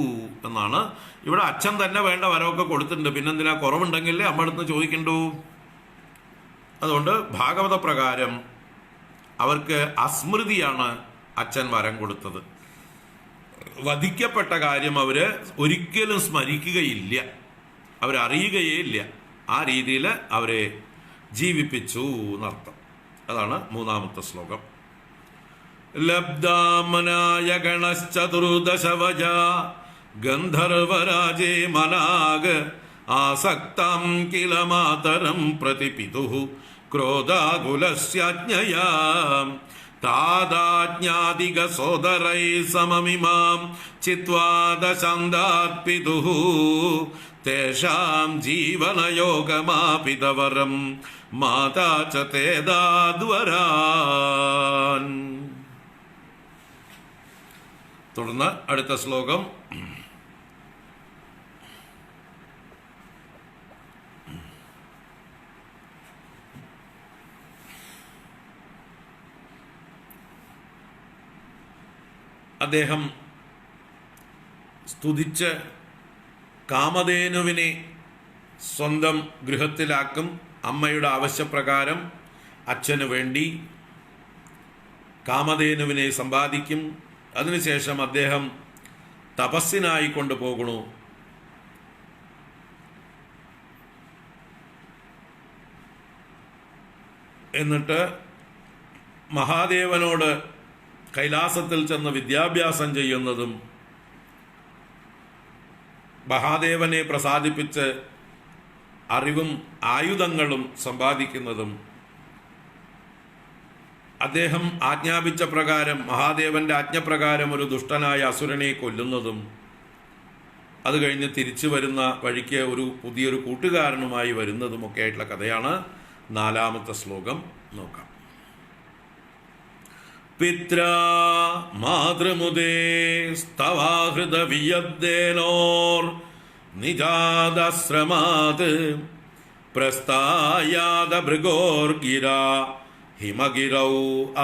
എന്നാണ്. ഇവിടെ അച്ഛൻ തന്നെ വേണ്ട വരമൊക്കെ കൊടുത്തിട്ടുണ്ട്. പിന്നെന്തിനാ? കുറവുണ്ടെങ്കിലേ അമ്മ അടുത്ത് ചോദിക്കണ്ടു. അതുകൊണ്ട് ഭാഗവത പ്രകാരം അവർക്ക് അസ്മൃതിയാണ് അച്ഛൻ വരം കൊടുത്തത്. വധിക്കപ്പെട്ട കാര്യം അവര് ഒരിക്കലും സ്മരിക്കുകയില്ല, അവരറിയുകയേ ഇല്ല. ആ രീതിയിൽ അവരെ ജീവിപ്പിച്ചു എന്നർത്ഥം. അതാണ് മൂന്നാമത്തെ ശ്ലോകം. ലബ്ധാമനായ ഗണശ്ചതുർദശവജ ഗന്ധർവരാജേ മനാഗ് ആസക്താം കില മാതരം പ്രതിപിതുഃ ക്രോധാകുലസ്യാജ്ഞയാ താദാജ്ഞാതിക സോദരൈ സമമിമാം ചിത്വാ ദശാന്താത് പിതുഃ തേഷാം ജീവനയോഗമാപിതവരം മാതാ ച തേദാദ്വരാൻ. തുടർന്ന് അടുത്ത ശ്ലോകം. അദ്ദേഹം സ്തുതിച്ച് കാമധേനുവിനെ സ്വന്തം ഗൃഹത്തിലാക്കും. അമ്മയുടെ ആവശ്യപ്രകാരം അച്ഛന് വേണ്ടി കാമധേനുവിനെ സമ്പാദിക്കും. അതിനുശേഷം അദ്ദേഹം തപസ്സിനായി കൊണ്ടുപോകണു. എന്നിട്ട് മഹാദേവനോട് കൈലാസത്തിൽ ചെന്ന് വിദ്യാഭ്യാസം ചെയ്യുന്നതും മഹാദേവനെ പ്രസാദിപ്പിച്ച് അറിവും ആയുധങ്ങളും സമ്പാദിക്കുന്നതും അദ്ദേഹം ആജ്ഞാപിച്ച പ്രകാരം, മഹാദേവന്റെ ആജ്ഞപ്രകാരം ഒരു ദുഷ്ടനായ അസുരനെ കൊല്ലുന്നതും, അത് കഴിഞ്ഞ് തിരിച്ചു വരുന്ന വഴിക്ക് ഒരു പുതിയൊരു കൂട്ടുകാരനുമായി വരുന്നതുമൊക്കെ ആയിട്ടുള്ള കഥയാണ്. നാലാമത്തെ ശ്ലോകം നോക്കാം. പിത്രാ മാതൃമുദേ സ്തവാഹൃത വിയദ്ദേനോർ നിജാദാശ്രമാത് പ്രസ്ഥായാദ ഭൃഗോർഗിര ഹിമഗിരൗ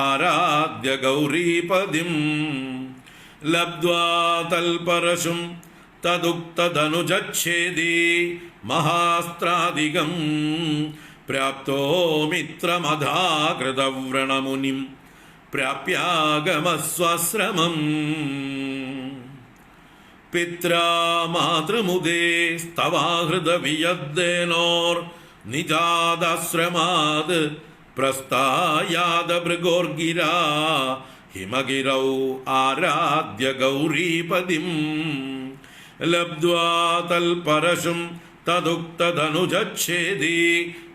ആരാധ്യ ഗൗരീപദിം ലബ്ധ്വാ തൽപരശും തദുക്തദനുജച്ഛേദി മഹാസ്ത്രാദികം പ്രാപ്തോ മിത്രമധാകൃതവ്രണമുനിം പ്രാപ്യാഗമസ്വാശ്രമം. പിത്രാ മാതൃമുദേ സ്തവാഹൃത വിയദ്ദേനോർ നിജാദാശ്രമാത് പ്രസ്ഥായാദ ഭൃഗോർഗിര ഹിമഗിരൗ ആരാധ്യ ഗൗരീപദിം ലബ്ധ്വാ തൽപരശും തദുക്തദനുജച്ഛേദി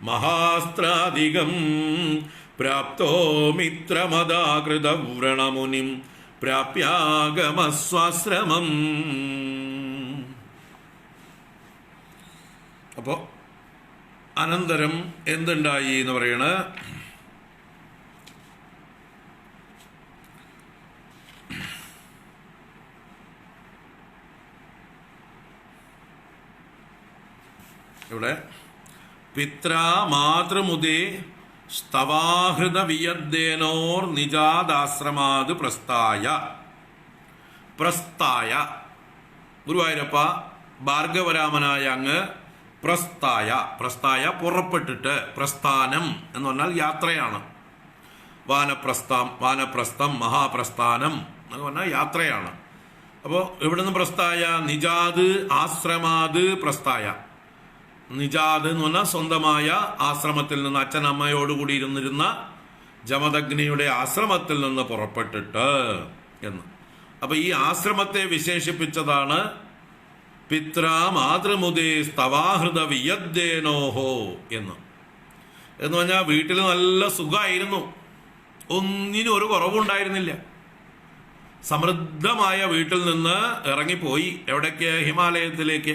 മഹാസ്ത്രാദികം പ്രാപ്തോ മിത്രമദാകൃതവ്രണമുനിം പ്രാപ്യാഗമസ്വാശ്രമം. അപ്പോ അനന്തരം എന്തുണ്ടായി എന്ന് പറയണ, ഇവിടെ പിത്രാ മാതൃമുദേ സ്തവാഹൃത വിയദ്ദേനോർ നിജാദാശ്രമാത് പ്രസ്ഥായ. ഗുരുവായൂരപ്പ ഭാർഗവരാമനായ അങ്ങ് പ്രസ്ഥായ, പ്രസ്ഥായ പുറപ്പെട്ടിട്ട്, പ്രസ്ഥാനം എന്ന് പറഞ്ഞാൽ യാത്രയാണ്. വാനപ്രസ്ഥം മഹാപ്രസ്ഥാനം എന്ന് പറഞ്ഞാൽ യാത്രയാണ്. അപ്പോൾ ഇവിടുന്ന് പ്രസ്ഥായ, നിജാത് ആശ്രമാത് പ്രസ്ഥായ. നിജാത് എന്ന് പറഞ്ഞാൽ സ്വന്തമായ ആശ്രമത്തിൽ നിന്ന്, അച്ഛനമ്മയോടുകൂടി ഇരുന്നിരുന്ന ജമദഗ്നിയുടെ ആശ്രമത്തിൽ നിന്ന് പുറപ്പെട്ടിട്ട് എന്ന്. അപ്പൊ ഈ ആശ്രമത്തെ വിശേഷിപ്പിച്ചതാണ് പിത്ര മാതൃമുദേ സ്തവാഹൃത വിയദ്ദേനോഹോ എന്ന് പറഞ്ഞാൽ വീട്ടിൽ നല്ല സുഖമായിരുന്നു, ഒന്നിനും ഒരു കുറവുണ്ടായിരുന്നില്ല. സമൃദ്ധമായ വീട്ടിൽ നിന്ന് ഇറങ്ങിപ്പോയി. എവിടേക്ക്? ഹിമാലയത്തിലേക്ക്.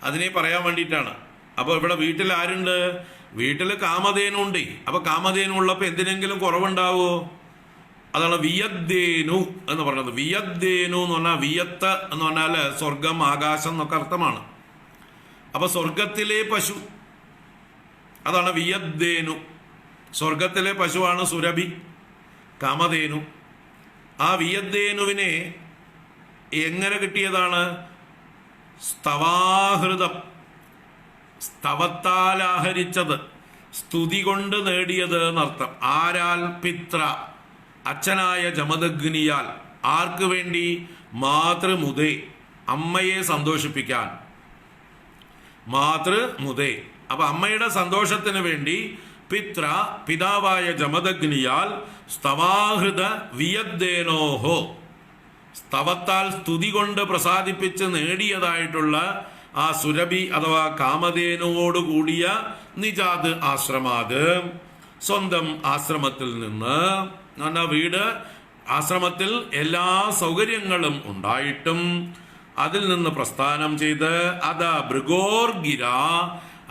അതിനെ പറയാൻ വേണ്ടിയിട്ടാണ്. അപ്പോൾ ഇവിടെ വീട്ടിൽ ആരുണ്ട്? വീട്ടിൽ കാമധേനു ഉണ്ട്. അപ്പൊ കാമധേനു ഉള്ളപ്പോൾ എന്തിനെങ്കിലും കുറവുണ്ടാവോ? അതാണ് വിയദ്ദേനു എന്ന് പറഞ്ഞത്. വിയദ്ദേനു എന്ന് പറഞ്ഞാൽ, വിയത്ത് എന്ന് പറഞ്ഞാൽ സ്വർഗം, ആകാശം എന്നൊക്കെ അർത്ഥമാണ്. അപ്പൊ സ്വർഗത്തിലെ പശു, അതാണ് വിയദ്ദേനു. സ്വർഗത്തിലെ പശുവാണ് സുരഭി, കാമധേനു. ആ വിയദ്ദേനുവിനെ എങ്ങനെ കിട്ടിയതാണ്? സ്തവാഹൃതം, സ്തവത്താൽ ആഹരിച്ചത്, സ്തുതി കൊണ്ട് നേടിയത് എന്നർത്ഥം. ആരാൽ? പിത്ര, അച്ഛനായ ജമദഗ്നിയാൽ. ആർക്ക് വേണ്ടി? മാതൃമുദേ, അമ്മയെ സന്തോഷിപ്പിക്കാൻ. മാതൃമുദേ, അപ്പൊ അമ്മയുടെ സന്തോഷത്തിന് വേണ്ടി പിത്ര, പിതാവായ ജമദഗ്നിയാൽ സ്തവാഹൃത വിയദ്ദേനോഹോ, സ്തവത്താൽ സ്തുതി കൊണ്ട് പ്രസാദിപ്പിച്ച് നേടിയതായിട്ടുള്ള ആ സുരഭി അഥവാ കാമധേനുവോട് കൂടിയ നിജാത് ആശ്രമാത്, സ്വന്തം ആശ്രമത്തിൽ നിന്ന്. വീട്, ആശ്രമത്തിൽ എല്ലാ സൗകര്യങ്ങളും ഉണ്ടായിട്ടും അതിൽ നിന്ന് പ്രസ്ഥാനം ചെയ്ത് അതാ ഭൃഗോർഗിര,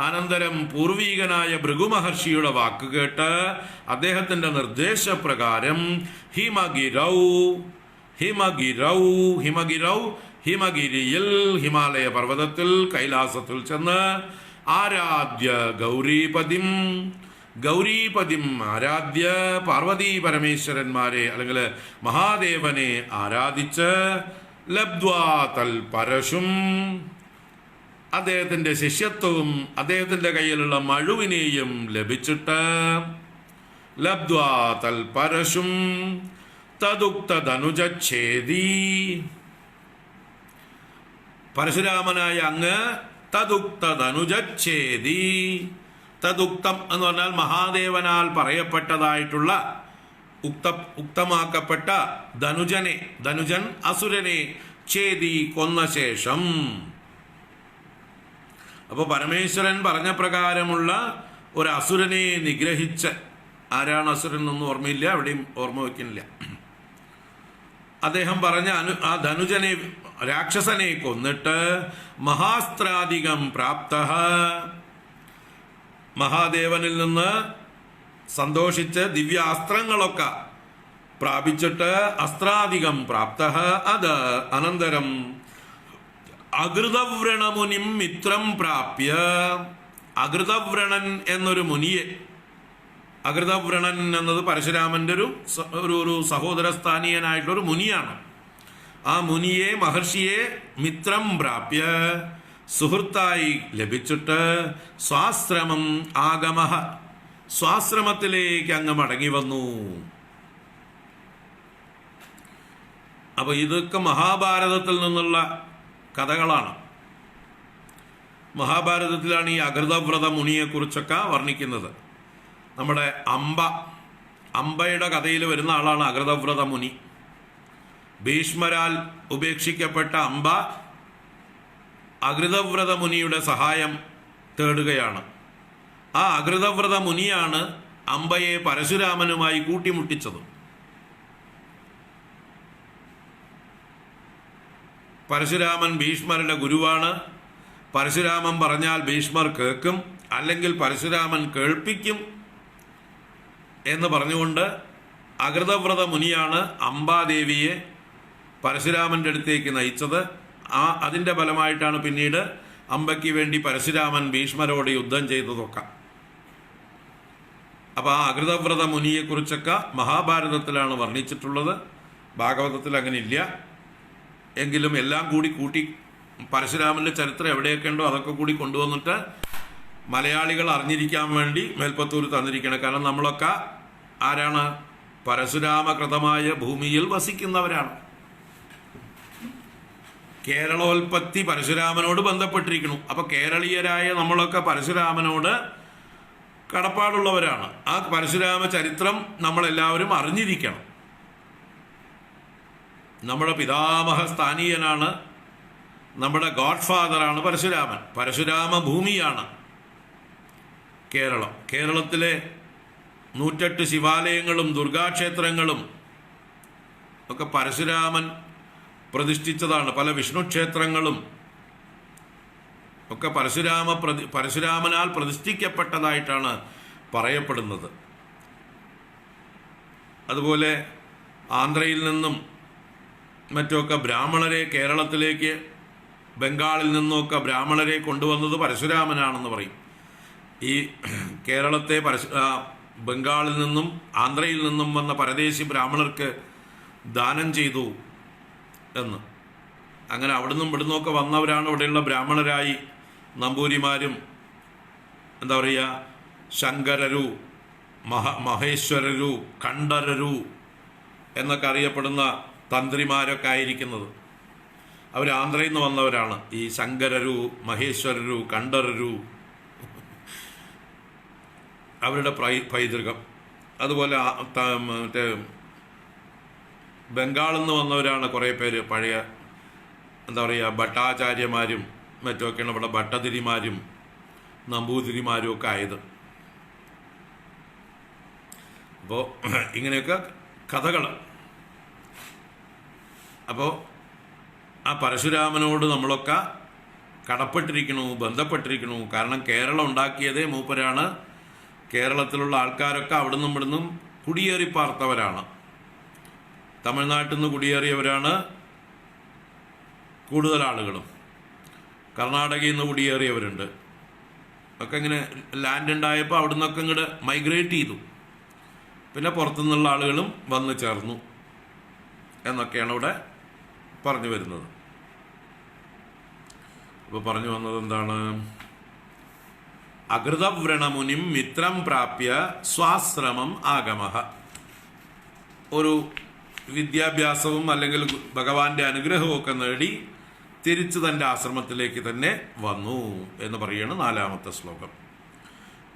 അനന്തരം പൂർവീകനായ ഭൃഗുമഹർഷിയുടെ വാക്കുകേട്ട് അദ്ദേഹത്തിന്റെ നിർദ്ദേശപ്രകാരം ഹിമഗിരൗ, ഹിമഗിരൗ, ഹിമഗിരൗ, ഹിമഗിരിയിൽ, ഹിമാലയ പർവ്വതത്തിൽ, കൈലാസത്തിൽ ചെന്ന് ആരാധ്യ ഗൗരീപതിം, ഗൗരീപതിം ആരാധ്യ, പാർവതീ പരമേശ്വരന്മാരെ അല്ലെങ്കിൽ മഹാദേവനെ ആരാധിച്ച് ലബ്ധ്വാ തൽ പരശും, അദ്ദേഹത്തിന്റെ ശിഷ്യത്വവും അദ്ദേഹത്തിന്റെ കയ്യിലുള്ള മഴുവിനെയും ലഭിച്ചിട്ട് ലബ്ധ്വാ തൽ പരശും തദുക്തധനുജച്ഛേദി, പരശുരാമനായ അങ്ങ് തദുക്തധനുജച്ഛേദി, തദുക്തം എന്ന് പറഞ്ഞാൽ മഹാദേവനാൽ പറയപ്പെട്ടതായിട്ടുള്ള ഉക്തമാക്കപ്പെട്ട ധനുജനെ, ധനുജൻ അസുരനെ ഛേദി, കൊന്ന ശേഷം. അപ്പോൾ പരമേശ്വരൻ പറഞ്ഞ പ്രകാരമുള്ള ഒരു അസുരനെ നിഗ്രഹിച്ച്, ആരാണ് അസുരൻ എന്നൊന്നും ഓർമ്മയില്ല, എവിടെയും ഓർമ്മ വയ്ക്കുന്നില്ല. അദ്ദേഹം പറഞ്ഞ ആ ധനുജനെ, രാക്ഷസനെ കൊന്നിട്ട് മഹാസ്ത്രാധികം പ്രാപ്ത, മഹാദേവനിൽ നിന്ന് സന്തോഷിച്ച് ദിവ്യാസ്ത്രങ്ങളൊക്കെ പ്രാപിച്ചിട്ട് അസ്ത്രാധികം പ്രാപ്ത, അത് അനന്തരം അകൃതവ്രണമുനിം മിത്രം പ്രാപ്യ, അകൃതവ്രണൻ എന്നൊരു മുനിയെ, അകൃതവ്രണൻ എന്നത് പരശുരാമന്റെ ഒരു സഹോദരസ്ഥാനീയനായിട്ടുള്ളൊരു മുനിയാണ്. ആ മുനിയെ, മഹർഷിയെ മിത്രം പ്രാപ്യ, സുഹൃത്തായി ലഭിച്ചിട്ട് സ്വാശ്രമം ആഗമഃ, സ്വാശ്രമത്തിലേക്ക് അങ്ങ് മടങ്ങി വന്നു. അപ്പൊ ഇതൊക്കെ മഹാഭാരതത്തിൽ നിന്നുള്ള കഥകളാണ്. മഹാഭാരതത്തിലാണ് ഈ അകൃതവ്രത മുനിയെ കുറിച്ചൊക്കെ വർണ്ണിക്കുന്നത്. നമ്മുടെ അംബയുടെ കഥയിൽ വരുന്ന ആളാണ് അകൃതവ്രത മുനി. ഭീഷ്മരാൽ ഉപേക്ഷിക്കപ്പെട്ട അംബ അകൃതവ്രത മുനിയുടെ സഹായം തേടുകയാണ്. ആ അകൃതവ്രത മുനിയാണ് അംബയെ പരശുരാമനുമായി കൂട്ടിമുട്ടിച്ചത്. പരശുരാമൻ ഭീഷ്മരുടെ ഗുരുവാണ്. പരശുരാമൻ പറഞ്ഞാൽ ഭീഷ്മർ കേൾക്കും, അല്ലെങ്കിൽ പരശുരാമൻ കേൾപ്പിക്കും എന്ന് പറഞ്ഞുകൊണ്ട് അകൃതവ്രത മുനിയാണ് അംബാദേവിയെ പരശുരാമന്റെ അടുത്തേക്ക് നയിച്ചത്. അതിൻ്റെ ഫലമായിട്ടാണ് പിന്നീട് അംബയ്ക്ക് വേണ്ടി പരശുരാമൻ ഭീഷ്മരോട് യുദ്ധം ചെയ്തതൊക്കെ. അപ്പോൾ ആ അകൃതവ്രത മുനിയെക്കുറിച്ചൊക്കെ മഹാഭാരതത്തിലാണ് വർണ്ണിച്ചിട്ടുള്ളത്. ഭാഗവതത്തിൽ അങ്ങനെ ഇല്ല. എങ്കിലും എല്ലാം കൂട്ടി പരശുരാമൻ്റെ ചരിത്രം എവിടെയൊക്കെ ഉണ്ടോ അതൊക്കെ കൂടി കൊണ്ടുവന്നിട്ട് മലയാളികൾ അറിഞ്ഞിരിക്കാൻ വേണ്ടി മേൽപ്പത്തൂർ തന്നിരിക്കണം. കാരണം നമ്മളൊക്കെ ആരാണ്? പരശുരാമകൃതമായ ഭൂമിയിൽ വസിക്കുന്നവരാണ്. കേരളോൽപ്പത്തി പരശുരാമനോട് ബന്ധപ്പെട്ടിരിക്കുന്നു. അപ്പൊ കേരളീയരായ നമ്മളൊക്കെ പരശുരാമനോട് കടപ്പാടുള്ളവരാണ്. ആ പരശുരാമ ചരിത്രം നമ്മളെല്ലാവരും അറിഞ്ഞിരിക്കണം. നമ്മുടെ പിതാമഹ സ്ഥാനീയനാണ്, നമ്മുടെ ഗോഡ് ഫാദറാണ് പരശുരാമൻ. പരശുരാമ ഭൂമിയാണ് കേരളം. കേരളത്തിലെ 108 ശിവാലയങ്ങളും ദുർഗാക്ഷേത്രങ്ങളും ഒക്കെ പരശുരാമൻ പ്രതിഷ്ഠിച്ചതാണ്. പല വിഷ്ണു ക്ഷേത്രങ്ങളും ഒക്കെ പരശുരാമനാൽ പ്രതിഷ്ഠിക്കപ്പെട്ടതായിട്ടാണ് പറയപ്പെടുന്നത്. അതുപോലെ ആന്ധ്രയിൽ നിന്നും മറ്റുമൊക്കെ ബ്രാഹ്മണരെ കേരളത്തിലേക്ക്, ബംഗാളിൽ നിന്നുമൊക്കെ ബ്രാഹ്മണരെ കൊണ്ടുവന്നത് പരശുരാമനാണെന്ന് പറയും. ഈ കേരളത്തെ ബംഗാളിൽ നിന്നും ആന്ധ്രയിൽ നിന്നും വന്ന പരദേശി ബ്രാഹ്മണർക്ക് ദാനം ചെയ്തു എന്ന്. അങ്ങനെ അവിടുന്നും ഇവിടുന്നൊക്കെ വന്നവരാണ് ഇവിടെയുള്ള ബ്രാഹ്മണരായി നമ്പൂരിമാരും എന്താ പറയുക ശങ്കരരു, മഹേശ്വരരു, കണ്ഠരരു എന്നൊക്കെ അറിയപ്പെടുന്ന തന്ത്രിമാരൊക്കെ ആയിരിക്കുന്നത്. അവർ ആന്ധ്രയിൽ നിന്ന് വന്നവരാണ്. ഈ ശങ്കരരു, മഹേശ്വരരു, കണ്ഠരരു അവരുടെ പൈതൃകം. അതുപോലെ മറ്റേ ബംഗാളിൽ നിന്ന് വന്നവരാണ് കുറേ പേര്. പഴയ എന്താ പറയുക ഭട്ടാചാര്യമാരും മറ്റുമൊക്കെയാണ് ഇവിടെ ഭട്ടതിരിമാരും നമ്പൂതിരിമാരും ഒക്കെ ആയത്. അപ്പോൾ ഇങ്ങനെയൊക്കെ കഥകൾ. അപ്പോൾ ആ പരശുരാമനോട് നമ്മളൊക്കെ കടപ്പെട്ടിരിക്കണു, ബന്ധപ്പെട്ടിരിക്കണു. കാരണം കേരളം ഉണ്ടാക്കിയതേ മൂപ്പരാണ്. കേരളത്തിലുള്ള ആൾക്കാരൊക്കെ അവിടുന്നും ഇവിടുന്നും കുടിയേറി പാർത്തവരാണ്. തമിഴ്നാട്ടിൽ നിന്ന് കുടിയേറിയവരാണ് കൂടുതൽ ആളുകളും. കർണാടകയിൽ നിന്ന് കുടിയേറിയവരുണ്ട്. ഒക്കെ ഇങ്ങനെ ലാൻഡ് ഉണ്ടായപ്പോൾ അവിടെ നിന്നൊക്കെ ഇങ്ങോട്ട് മൈഗ്രേറ്റ് ചെയ്തു. പിന്നെ പുറത്തുനിന്നുള്ള ആളുകളും വന്നു ചേർന്നു എന്നൊക്കെയാണ് ഇവിടെ പറഞ്ഞു വരുന്നത്. അപ്പോൾ പറഞ്ഞു വന്നത് എന്താണ്? അകൃതവ്രണമുനിം മിത്രം പ്രാപ്യ സ്വാശ്രമം ആഗമഃ. ഒരു വിദ്യാഭ്യാസവും അല്ലെങ്കിൽ ഭഗവാന്റെ അനുഗ്രഹവും ഒക്കെ നേടി തിരിച്ചു തൻ്റെ ആശ്രമത്തിലേക്ക് തന്നെ വന്നു എന്ന് പറയാണ് 4-ാമത്തെ ശ്ലോകം.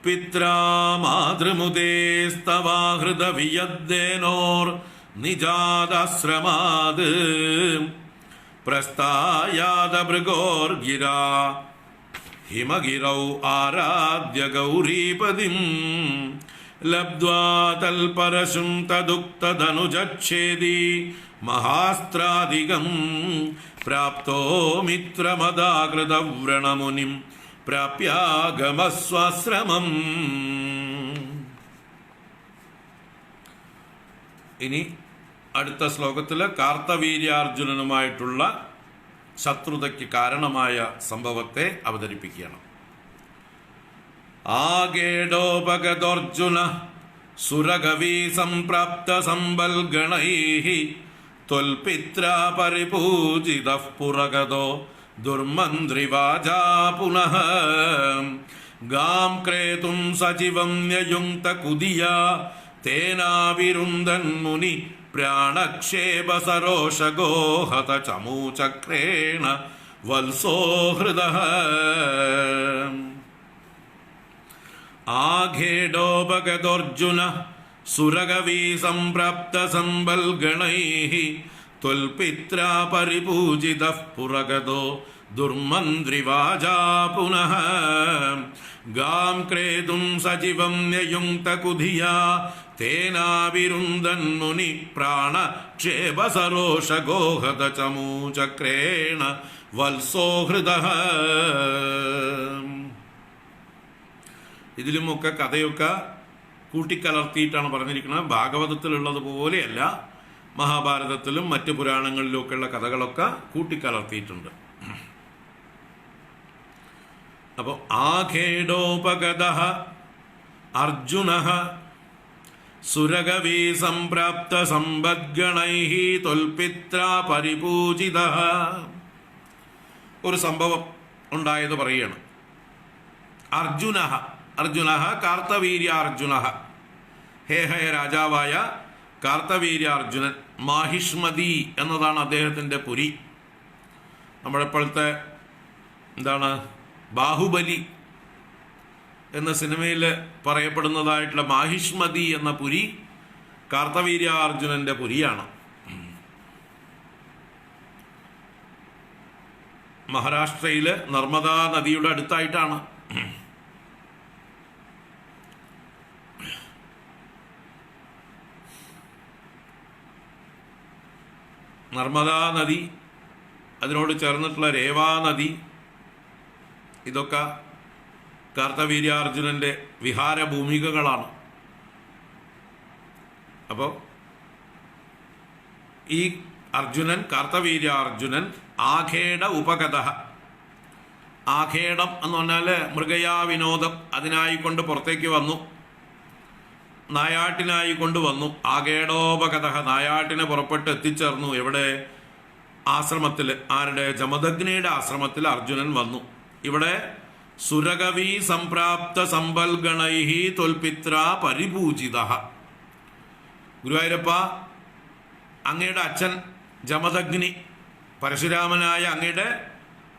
പിത്രാ മാതൃമുദേസ്തവാഹൃതവിയദ്ദേനോർ നിജാദാശ്രമാത് പ്രസ്ഥായാദഭൃഗോർഗിരാ ഹിമഗിരൗ ആരാധ്യ ഗൗരീപതിം ലബ്ധ്വാ തൽപരശും തദുക്തധനുജച്ഛേദി മഹാസ്ത്രാധികം പ്രാപ്തോ മിത്രമദാകൃതവ്രണമുനിം പ്രാപ്യാഗമസ്വാശ്രമം. ഇനി അടുത്ത ശ്ലോകത്തിൽ കാർത്തവീര്യാർജുനനുമായിട്ടുള്ള ശത്രുതയ്ക്ക് കാരണമായ സംഭവത്തെ അവതരിപ്പിക്കുകയാണ്. ആഗേഡോപഗതോർജുന സുരഗവീ സംപ്രാപ്ത സംബൽഗണൈഃ ത്വൽപിത്രാ പരിപൂജിതഃ പുരഗതോ ദുർമന്ത്രിവാചാ പുനഃ ഗാം ക്രേതും സജീവം ന്യയുങ്ക്ത കുദിയാ തേനാവിരുന്ദൻ മുനി പ്രാണക്ഷേപ സരോഷഗോ ഹത ചമൂചക്രേണ വത്സോ ഹൃദഃ. ആഘേഡോപഗതോർജുന സുരഗവീ സംപ്രാപ്ത സംബൽഗണൈഃ ത്വൽപിത്രാ പരിപൂജിതഃ പുരഗതോ ദുർമന്ത്രിവാചാ പുനഃ ഗാം ക്രേതും സജീവം ന്യയുങ്ക്ത കുധിയാ തേനാവിരുന്ദൻ മുനി പ്രാണക്ഷേപ സരോഷഗോ ഹത ചമൂചക്രേണ വത്സോ ഹൃദഃ. ഇതിലുമൊക്കെ കഥയൊക്കെ കൂട്ടിക്കലർത്തിയിട്ടാണ് പറഞ്ഞിരിക്കുന്നത്. ഭാഗവതത്തിലുള്ളത് പോലെയല്ല, മഹാഭാരതത്തിലും മറ്റ് പുരാണങ്ങളിലുമൊക്കെയുള്ള കഥകളൊക്കെ കൂട്ടിക്കലർത്തിയിട്ടുണ്ട്. അപ്പോൾ ആഖേഡോപഗതഃ അർജുനഃ സുരഗവീ സംപ്രാപ്ത സമ്പദ്ഗണൈഃ ത്വൽപിത്രാ പരിപൂജിതഃ. ഒരു സംഭവം ഉണ്ടായത് പറയുകയാണ്. അർജുന കാർത്തവീര്യാർജുന, ഹേഹയ രാജാവായ കാർത്തവീര്യാർജുനൻ, മാഹിഷ്മതി എന്നതാണ് അദ്ദേഹത്തിൻ്റെ പുരി. നമ്മളെപ്പോഴത്തെ എന്താണ് ബാഹുബലി എന്ന സിനിമയിൽ പറയപ്പെടുന്നതായിട്ടുള്ള മാഹിഷ്മതി എന്ന പുരി കാർത്തവീര്യാർജുനന്റെ പുരിയാണ്. മഹാരാഷ്ട്രയില് നർമ്മദാ നദിയുടെ അടുത്തായിട്ടാണ്. നർമ്മദാ നദി, അതിനോട് ചേർന്നിട്ടുള്ള രേവാ നദി, ഇതൊക്കെ കാർത്തവീര്യാർജുനന്റെ വിഹാരഭൂമികകളാണ്. അപ്പോൾ ഈ അർജുനൻ, കാർത്തവീര്യാർജുനൻ ആഖേട ഉപഗത, ആഖേടം എന്ന് പറഞ്ഞാൽ മൃഗയാ വിനോദം, അതിനായിക്കൊണ്ട് പുറത്തേക്ക് വന്നു, നായാട്ടിനായിക്കൊണ്ട് വന്നു. ആഖേടോപഗത, നായാട്ടിനെ പുറപ്പെട്ട് എത്തിച്ചേർന്നു. എവിടെ? ആശ്രമത്തിൽ. ആരുടെ? ജമദഗ്നിയുടെ ആശ്രമത്തിൽ അർജുനൻ വന്നു. ഇവിടെ സുരകവി സംപ്രാപ്ത സമ്പൽഗണൈഹി തൊൽപിത്ര പരിപൂജിത. ഗുരുവായൂരപ്പ, അങ്ങയുടെ അച്ഛൻ ജമദഗ്നി, പരശുരാമനായ അങ്ങയുടെ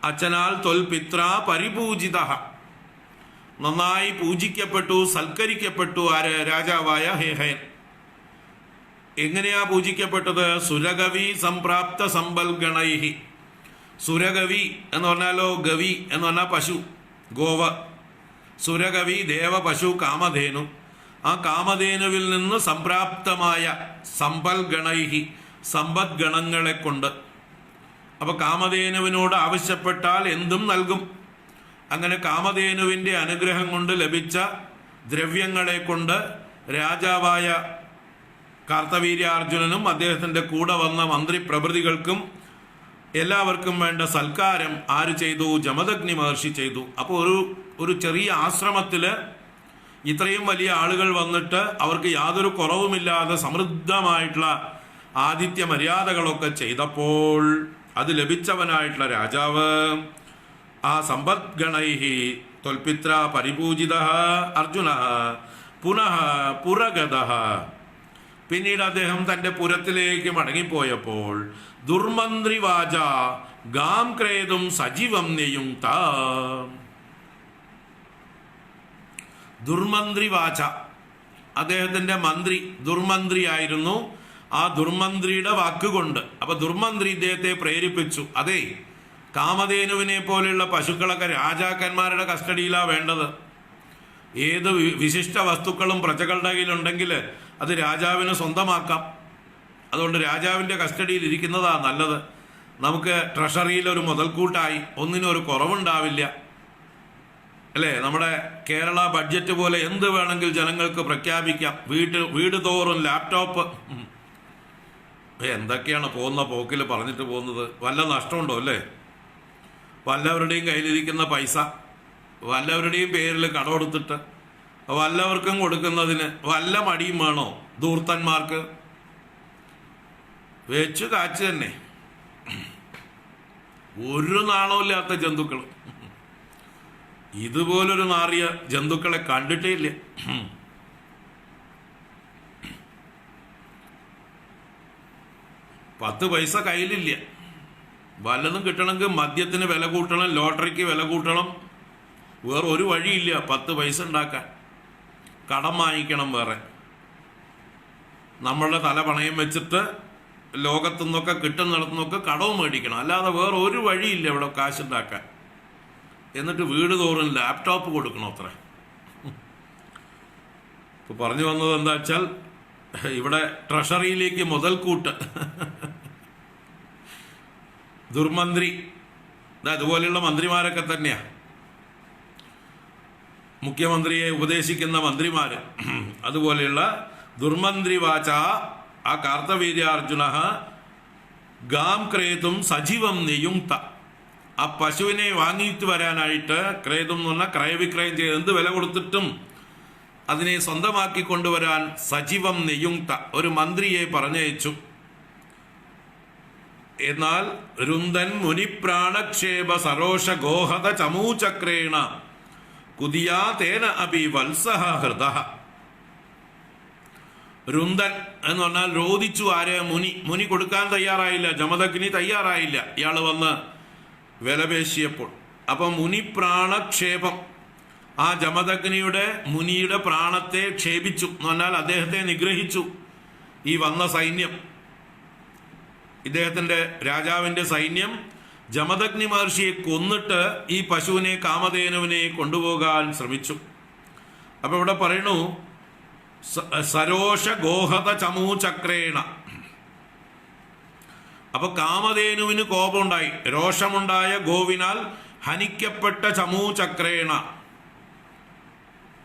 അച്ഛനാൽ തൊൽപിത്ര പരിപൂജിത, നന്നായി പൂജിക്കപ്പെട്ടു, സൽക്കരിക്കപ്പെട്ടു. ആര്? രാജാവായ ഹേഹയൻ. എങ്ങനെയാ പൂജിക്കപ്പെട്ടത്? സുരകവി സംപ്രാപ്ത സമ്പൽഗണൈഹി. സുരകവി എന്ന് പറഞ്ഞാലോ, ഗവി എന്ന് പറഞ്ഞാൽ പശു, ഗോവ. സുരകവി ദേവ, പശു, കാമധേനു. ആ കാമധേനുവിൽ നിന്ന് സംപ്രാപ്തമായ സമ്പൽഗണൈഹി, സമ്പദ്ഗണങ്ങളെ കൊണ്ട്. അപ്പൊ കാമധേനുവിനോട് ആവശ്യപ്പെട്ടാൽ എന്തും നൽകും. അങ്ങനെ കാമധേനുവിൻ്റെ അനുഗ്രഹം കൊണ്ട് ലഭിച്ച ദ്രവ്യങ്ങളെ കൊണ്ട് രാജാവായ കാർത്തവീര്യാർജുനനും അദ്ദേഹത്തിൻ്റെ കൂടെ വന്ന മന്ത്രി പ്രഭൃതികൾക്കും എല്ലാവർക്കും വേണ്ട സൽക്കാരം ആര് ചെയ്തു? ജമദഗ്നി മഹർഷി ചെയ്തു. അപ്പോൾ ഒരു ചെറിയ ആശ്രമത്തിൽ ഇത്രയും വലിയ ആളുകൾ വന്നിട്ട് അവർക്ക് യാതൊരു കുറവുമില്ലാതെ സമൃദ്ധമായിട്ടുള്ള ആതിഥ്യ മര്യാദകളൊക്കെ ചെയ്തപ്പോൾ അത് ലഭിച്ചവനായിട്ടുള്ള രാജാവ് ആ സമ്പദ്ഗണൈഹി തൊൽപിത്ര പരിപൂജിത അർജുന പുനഃ പുരഗത. പിന്നീട് അദ്ദേഹം തൻ്റെ പുരത്തിലേക്ക് മടങ്ങിപ്പോയപ്പോൾ ദുർമന്ത്രിവാച ഗാം ക്രേതും സജീവം നിയുക്ത. ദുർമന്ത്രിവാച, അദ്ദേഹത്തിൻ്റെ മന്ത്രി ദുർമന്ത്രിയായിരുന്നു. ആ ദുർമന്ത്രിയുടെ വാക്കുകൊണ്ട്, അപ്പൊ ദുർമന്ത്രി ഇദ്ദേഹത്തെ പ്രേരിപ്പിച്ചു. അതെ, കാമധേനുവിനെ പോലെയുള്ള പശുക്കളൊക്കെ രാജാക്കന്മാരുടെ കസ്റ്റഡിയിലാണ് വേണ്ടത്. ഏത് വിശിഷ്ട വസ്തുക്കളും പ്രജകളുടെ കയ്യിലുണ്ടെങ്കിൽ അത് രാജാവിന് സ്വന്തമാക്കാം. അതുകൊണ്ട് രാജാവിൻ്റെ കസ്റ്റഡിയിൽ ഇരിക്കുന്നതാണ് നല്ലത്. നമുക്ക് ട്രഷറിയിൽ ഒരു മുതൽക്കൂട്ടായി, ഒന്നിനും ഒരു കുറവുണ്ടാവില്ല, അല്ലേ? നമ്മുടെ കേരള ബഡ്ജറ്റ് പോലെ എന്ത് വേണമെങ്കിൽ ജനങ്ങൾക്ക് പ്രഖ്യാപിക്കാം. വീട് തോറും ലാപ്ടോപ്പ്. എന്തൊക്കെയാണ് പോകുന്ന പോക്കിൽ പറഞ്ഞിട്ട് പോകുന്നത്? വല്ല നഷ്ടമുണ്ടോ? അല്ലേ? വല്ലവരുടെയും കയ്യിലിരിക്കുന്ന പൈസ വല്ലവരുടെയും പേരിൽ കടമെടുത്തിട്ട് വല്ലവർക്കും കൊടുക്കുന്നതിന് വല്ല മടിയും വേണോ ധൂർത്തന്മാർക്ക്? വെച്ചു കാച്ചു തന്നെ. ഒരു നാണമില്ലാത്ത ജന്തുക്കൾ. ഇതുപോലൊരു നാറിയ ജന്തുക്കളെ കണ്ടിട്ടേ ഇല്ല. 10 പൈസ കയ്യിലില്ല. വല്ലതും കിട്ടണമെങ്കിൽ മദ്യത്തിന് വില കൂട്ടണം, ലോട്ടറിക്ക് വില കൂട്ടണം. വേറെ ഒരു വഴിയില്ല 10 പൈസ ഉണ്ടാക്കാൻ. കടം വാങ്ങിക്കണം. വേറെ നമ്മളുടെ തല പണയം വെച്ചിട്ട് ലോകത്തു നിന്നൊക്കെ കിട്ടുന്നിടത്തുനിന്നൊക്കെ കടവും മേടിക്കണം. അല്ലാതെ വേറെ ഒരു വഴിയില്ല ഇവിടെ കാശുണ്ടാക്കാൻ. എന്നിട്ട് വീട് തോറും ലാപ്ടോപ്പ് കൊടുക്കണം അത്ര. ഇപ്പൊ പറഞ്ഞു വന്നത് എന്താ വെച്ചാൽ, ഇവിടെ ട്രഷറിയിലേക്ക് മുതൽക്കൂട്ട്. ദുർമന്ത്രി, അതുപോലെയുള്ള മന്ത്രിമാരൊക്കെ തന്നെയാ. മുഖ്യമന്ത്രിയെ ഉപദേശിക്കുന്ന മന്ത്രിമാര്, അതുപോലെയുള്ള ദുർമന്ത്രി വാച ആ കാർത്തവീര്യാർജുന ഗാം ക്രേതും സജീവം നിയുക്ത. ആ പശുവിനെ വാങ്ങിയിട്ട് വരാനായിട്ട്, ക്രേതും എന്ന് പറഞ്ഞാൽ ക്രയവിക്രയം ചെയ്ത് എന്ത് വില കൊടുത്തിട്ടും അതിനെ സ്വന്തമാക്കി കൊണ്ടുവരാൻ സജീവം നിയുക്ത ഒരു മന്ത്രിയെ പറഞ്ഞയച്ചു. എന്നാൽ രുന്ദൻ മുനിപ്രാണക്ഷേപ സരോഷ ഗോഹത ചമൂചക്രേണ കുതിയാ തേന അപി വത്സഹ ഹൃദ. രുന്ദൻ എന്ന് പറഞ്ഞാൽ രോദിച്ചു ആര്? മുനി കൊടുക്കാൻ തയ്യാറായില്ല, ജമദഗ്നി തയ്യാറായില്ല ഇയാള് വന്ന് വിലപേശിയപ്പോൾ. അപ്പൊ മുനിപ്രാണക്ഷേപം, ആ ജമദഗ്നിയുടെ മുനിയുടെ പ്രാണത്തെ ക്ഷേപിച്ചു എന്ന് പറഞ്ഞാൽ അദ്ദേഹത്തെ നിഗ്രഹിച്ചു. ഈ വന്ന സൈന്യം, ഇദ്ദേഹത്തിന്റെ രാജാവിന്റെ സൈന്യം ജമദഗ്നി മഹർഷിയെ കൊന്നിട്ട് ഈ പശുവിനെ, കാമധേനുവിനെ കൊണ്ടുപോകാൻ ശ്രമിച്ചു. അപ്പൊ ഇവിടെ പറയണു സരോഷ ഗോഹത ചമൂചക്രേണ. അപ്പൊ കാമധേനുവിന് കോപമുണ്ടായി, രോഷമുണ്ടായ ഗോവിനാൽ ഹനിക്കപ്പെട്ട ചമൂചക്രേണ.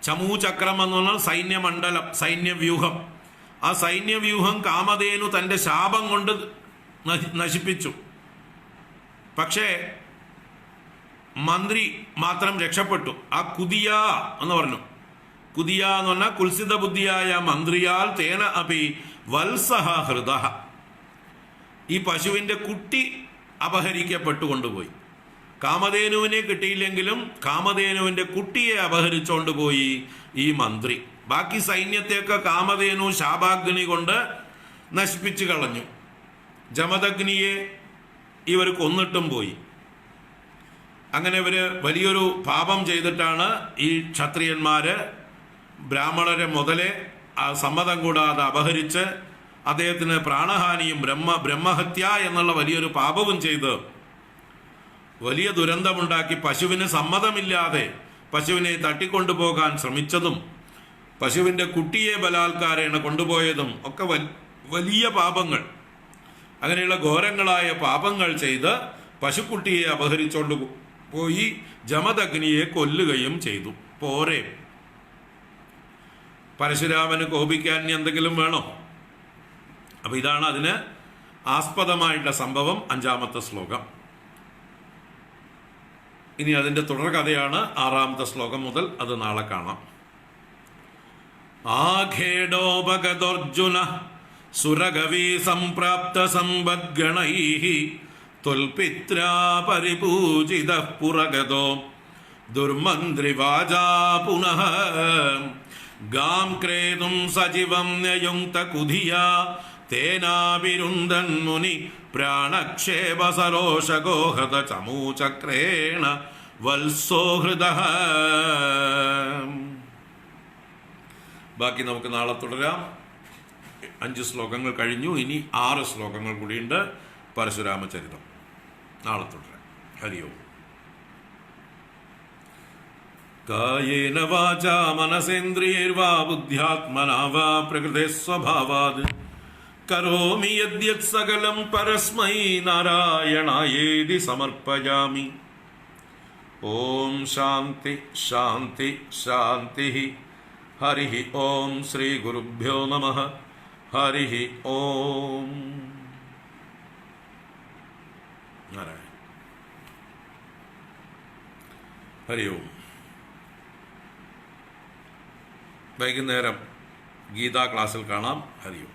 ചമൂചക്രം എന്ന് പറഞ്ഞാൽ സൈന്യമണ്ഡലം, സൈന്യവ്യൂഹം. ആ സൈന്യവ്യൂഹം കാമധേനു തന്റെ ശാപം കൊണ്ട് നശിപ്പിച്ചു. പക്ഷേ മന്ത്രി മാത്രം രക്ഷപ്പെട്ടു. ആ കുതിയ എന്ന് പറഞ്ഞു. കുതിയ എന്ന് പറഞ്ഞാൽ കുൽസിത ബുദ്ധിയായ മന്ത്രിയാൽ തേന അപി വത്സഹ ഹൃദ. ഈ പശുവിന്റെ കുട്ടി അപഹരിക്കപ്പെട്ടു കൊണ്ടുപോയി. കാമധേനുവിനെ കിട്ടിയില്ലെങ്കിലും കാമധേനുവിന്റെ കുട്ടിയെ അപഹരിച്ചുകൊണ്ടുപോയി ഈ മന്ത്രി. ബാക്കി സൈന്യത്തെയൊക്കെ കാമധേനു ശാപാഗ്നി കൊണ്ട് നശിപ്പിച്ചു കളഞ്ഞു. ജമദഗ്നിയെ ഇവർ കൊന്നിട്ടും പോയി. അങ്ങനെ ഇവര് വലിയൊരു പാപം ചെയ്തിട്ടാണ് ഈ ക്ഷത്രിയന്മാര് ബ്രാഹ്മണരെ മുതലേ സമ്മതം കൂടാതെ അപഹരിച്ച് അദ്ദേഹത്തിന് പ്രാണഹാനിയും ബ്രഹ്മഹത്യ എന്നുള്ള വലിയൊരു പാപവും ചെയ്ത് വലിയ ദുരന്തമുണ്ടാക്കി. പശുവിന് സമ്മതമില്ലാതെ പശുവിനെ തട്ടിക്കൊണ്ടുപോകാൻ ശ്രമിച്ചതും പശുവിന്റെ കുട്ടിയെ ബലാത്കാരേണ കൊണ്ടുപോയതും ഒക്കെ വലിയ പാപങ്ങൾ. അങ്ങനെയുള്ള ഘോരങ്ങളായ പാപങ്ങൾ ചെയ്ത് പശുക്കുട്ടിയെ അപഹരിച്ചുകൊണ്ട് പോയി ജമദഗ്നിയെ കൊല്ലുകയും ചെയ്തു. പോരെ, പരശുരാമന് കോപിക്കാൻ എന്തെങ്കിലും വേണോ? അപ്പൊ ഇതാണ് അതിന് ആസ്പദമായിട്ടുള്ള സംഭവം. 5-ാമത്തെ ശ്ലോകം. ഇനി അതിന്റെ തുടർകഥയാണ് 6-ാമത്തെ ശ്ലോകം മുതൽ. അത് നാളെ കാണാം. ആഖേഡോപഗതോർജുന സുരഗവീ സംപ്രാപ്ത സമ്പദ്ഗണൈഃ ത്വൽപിത്രാ പരിപൂജിതഃ പുരഗതോ ദുർമന്ത്രിവാചാ പുനഃ ഗാം ക്രേതും സജീവം ന്യയുങ്ക്ത കുധിയാ തേനാഭിരുന്ദൻ മുനി പ്രാണക്ഷേപ സരോഷഗോഹത ചമൂചക്രേണ വത്സോ ഹൃദഃ. ബാക്കി നമുക്ക് നാളെ തുടരാം. 5 ശ്ലോകങ്ങൾ കഴിഞ്ഞു. ഇനി 6 ശ്ലോകങ്ങൾ കൂടിയുണ്ട്. പരശുരാമചരിതം നാളെ തുടരാം. ഹരി ഓം. കായേന വാചാ മനസേന്ദ്രിയൈർവാ ബുദ്ധ്യാത്മനാ വാ പ്രകൃതേ സ്വഭാവാത് കരോമി യദ്യത് സകലം പരസ്മൈ നാരായണായേതി സമർപ്പയാമി. ഓം ശാന്തി ശാന്തി ശാന്തി. ഹരി ഓം. ശ്രീ ഗുരുഭ്യോ നമഃ. ഹരി ഓം. നാരായണ. ഹരി ഓം. വൈകുന്നേരം ഗീതാ ക്ലാസ്സിൽ കാണാം. ഹരി ഓം.